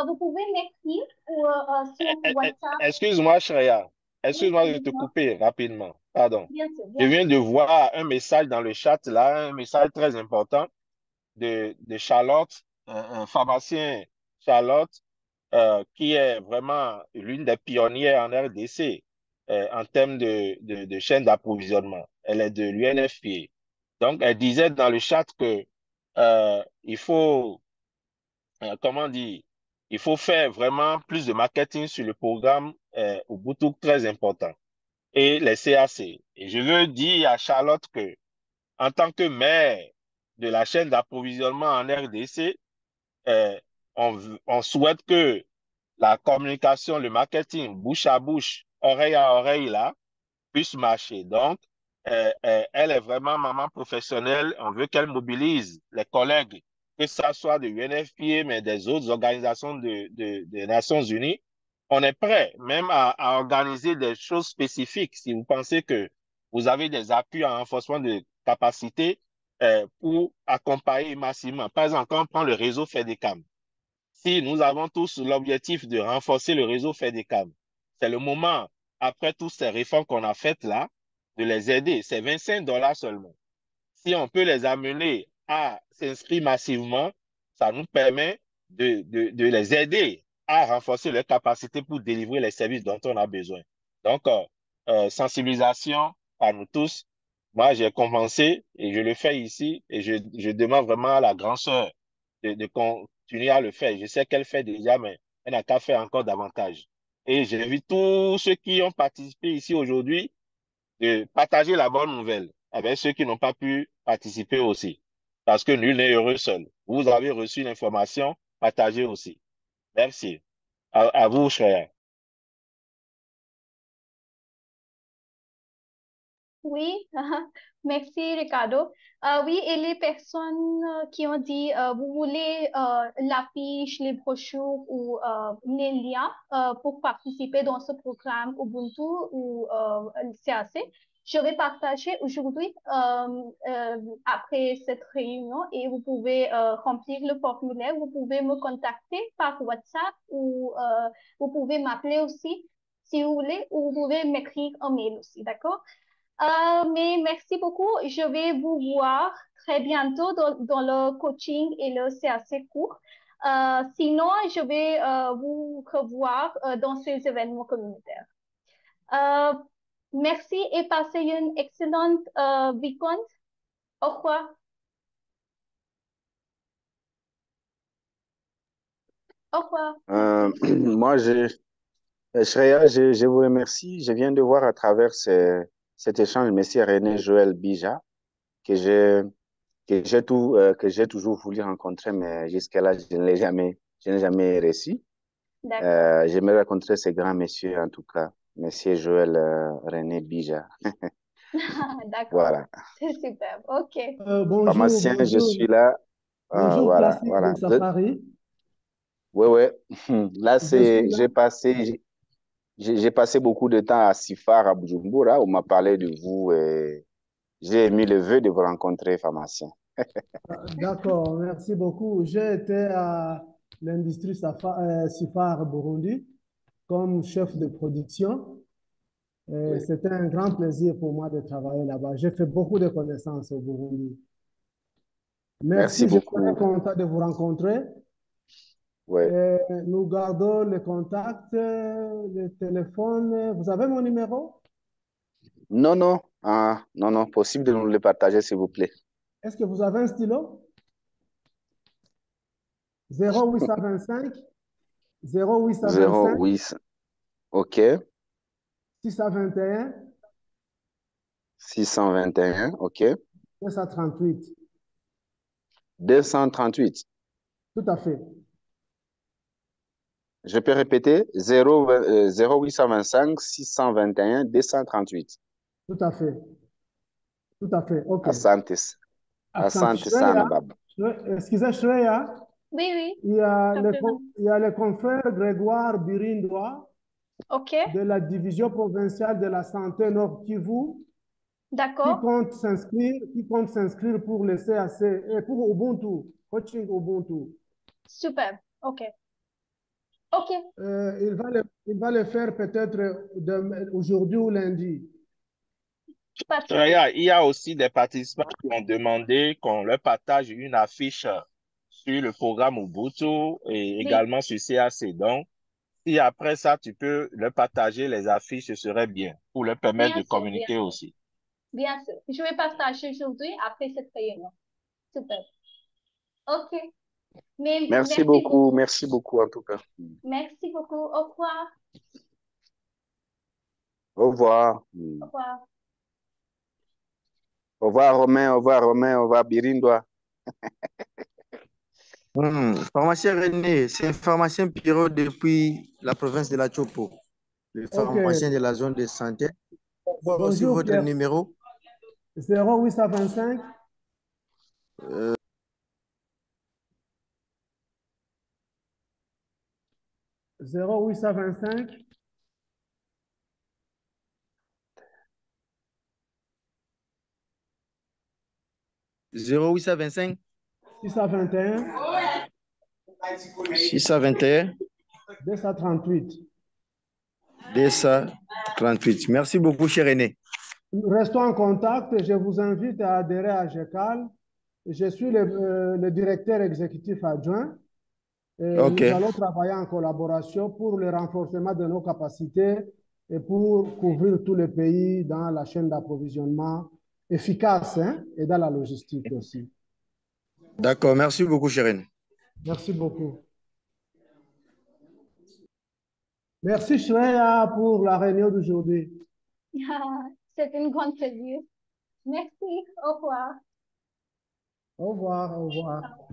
Vous pouvez m'écrire ou sur WhatsApp. Excuse-moi, Shreya. Excuse-moi de te Dites-moi. couper rapidement. Pardon. Bien sûr, Je bien viens sûr. de voir un message dans le chat, là, un message très important de Charlotte, un pharmacien Charlotte, qui est vraiment l'une des pionnières en RDC en termes de chaîne d'approvisionnement. Elle est de l'UNFPA. Donc, elle disait dans le chat que il faut, comment dire, il faut faire vraiment plus de marketing sur le programme Ubuntu très important et les CAC. Et je veux dire à Charlotte que, en tant que maire de la chaîne d'approvisionnement en RDC, euh, on souhaite que la communication, le marketing, bouche à bouche, oreille à oreille, là, puisse marcher. Donc, elle est vraiment maman professionnelle. On veut qu'elle mobilise les collègues, que ce soit de l'UNFPA, mais des autres organisations des Nations Unies. On est prêt même à organiser des choses spécifiques si vous pensez que vous avez des appuis en renforcement de capacité pour accompagner massivement. Par exemple, quand on prend le réseau FEDECAM, si nous avons tous l'objectif de renforcer le réseau FEDECAM, c'est le moment, après toutes ces réformes qu'on a faites là, de les aider. C'est 25 dollars seulement. Si on peut les amener à s'inscrire massivement, ça nous permet de les aider à renforcer leurs capacités pour délivrer les services dont on a besoin. Donc, sensibilisation à nous tous. Moi, j'ai commencé et je le fais ici et je demande vraiment à la grande sœur de continuer à le faire. Je sais qu'elle fait déjà, mais elle n'a qu'à faire encore davantage. Et j'invite tous ceux qui ont participé ici aujourd'hui de partager la bonne nouvelle avec ceux qui n'ont pas pu participer aussi. Parce que nul n'est heureux seul. Vous avez reçu l'information, partagez aussi. Merci. À vous, Shreya. Oui, merci Ricardo. Oui, et les personnes qui ont dit, vous voulez l'affiche, les brochures ou les liens pour participer dans ce programme Ubuntu ou CAC, je vais partager aujourd'hui après cette réunion et vous pouvez remplir le formulaire. Vous pouvez me contacter par WhatsApp ou vous pouvez m'appeler aussi si vous voulez ou vous pouvez m'écrire un mail aussi, d'accord? Mais merci beaucoup. Je vais vous voir très bientôt dans le coaching et le CAC cours. Sinon, je vais vous revoir dans ces événements communautaires. Merci et passez une excellente week-end. Au revoir. Au revoir. Moi, Shreya, je vous remercie. Je viens de voir à travers cet échange M. René Joël Bija, que j'ai toujours voulu rencontrer, mais jusqu'à là, je n'ai jamais réussi. J'aimerais rencontrer ce grand monsieur, en tout cas, monsieur Joël René Bija. D'accord. Voilà. C'est super. OK. Bonjour, Pharmacien, je bonjour. suis là. Bonjour, Voilà, Placide voilà. de Safari. Oui. Là, Je suis là. j'ai passé beaucoup de temps à Sifar, à Bujumbura. On m'a parlé de vous et j'ai émis le vœu de vous rencontrer, pharmacien. D'accord, merci beaucoup. J'ai été à l'industrie Sifar Burundi comme chef de production. C'était un grand plaisir pour moi de travailler là-bas. J'ai fait beaucoup de connaissances au Burundi. Merci Merci, je beaucoup. serai content de vous rencontrer. Ouais. Nous gardons le contact, le téléphone. Vous avez mon numéro? Non, non. Ah, non, non. Possible de nous le partager, s'il vous plaît. Est-ce que vous avez un stylo? 0825 0825 08. OK. 621 621. OK. 238. 238. Tout à fait. Je peux répéter 0825 621 238. Tout à fait. Tout à fait. OK. Asante sana, baba. Excusez, Shreya. Oui, oui. Il y a le confrère Grégoire Birindois OK. de la division provinciale de la santé Nord Kivu qui D'accord. compte s'inscrire pour le CAC et pour Ubuntu, coaching Ubuntu. Super. OK. OK. Il va le faire peut-être aujourd'hui ou lundi. Il y a aussi des participants qui ont demandé qu'on leur partage une affiche sur le programme Ubuntu et également sur CAC. Donc, si après ça, tu peux leur partager les affiches, ce serait bien pour leur permettre Bien de sûr, communiquer bien sûr. aussi. Bien sûr. Je vais partager aujourd'hui après cette réunion. Super. OK. Mais Merci beaucoup. Merci beaucoup, en tout cas. Merci beaucoup. Au revoir. Au revoir. Au revoir. Au revoir, Romain. Au revoir, Romain. Au revoir, Birindois. Pharmacien René, c'est un pharmacien Pierrot depuis la province de la Chopo, le pharmacien de la zone de santé. Voir aussi Bonjour, votre Pierre. numéro. 0825 0825 0825 621 621 238. 238. Merci beaucoup, cher René. Restons en contact et je vous invite à adhérer à GECAL. Je suis le directeur exécutif adjoint. OK. Nous allons travailler en collaboration pour le renforcement de nos capacités et pour couvrir tout le pays dans la chaîne d'approvisionnement efficace, hein, et dans la logistique aussi. D'accord. Merci beaucoup, cher René. Merci beaucoup. Merci, Shreya, pour la réunion d'aujourd'hui. C'est une grande plaisir. Merci. Au revoir. Au revoir. Au revoir.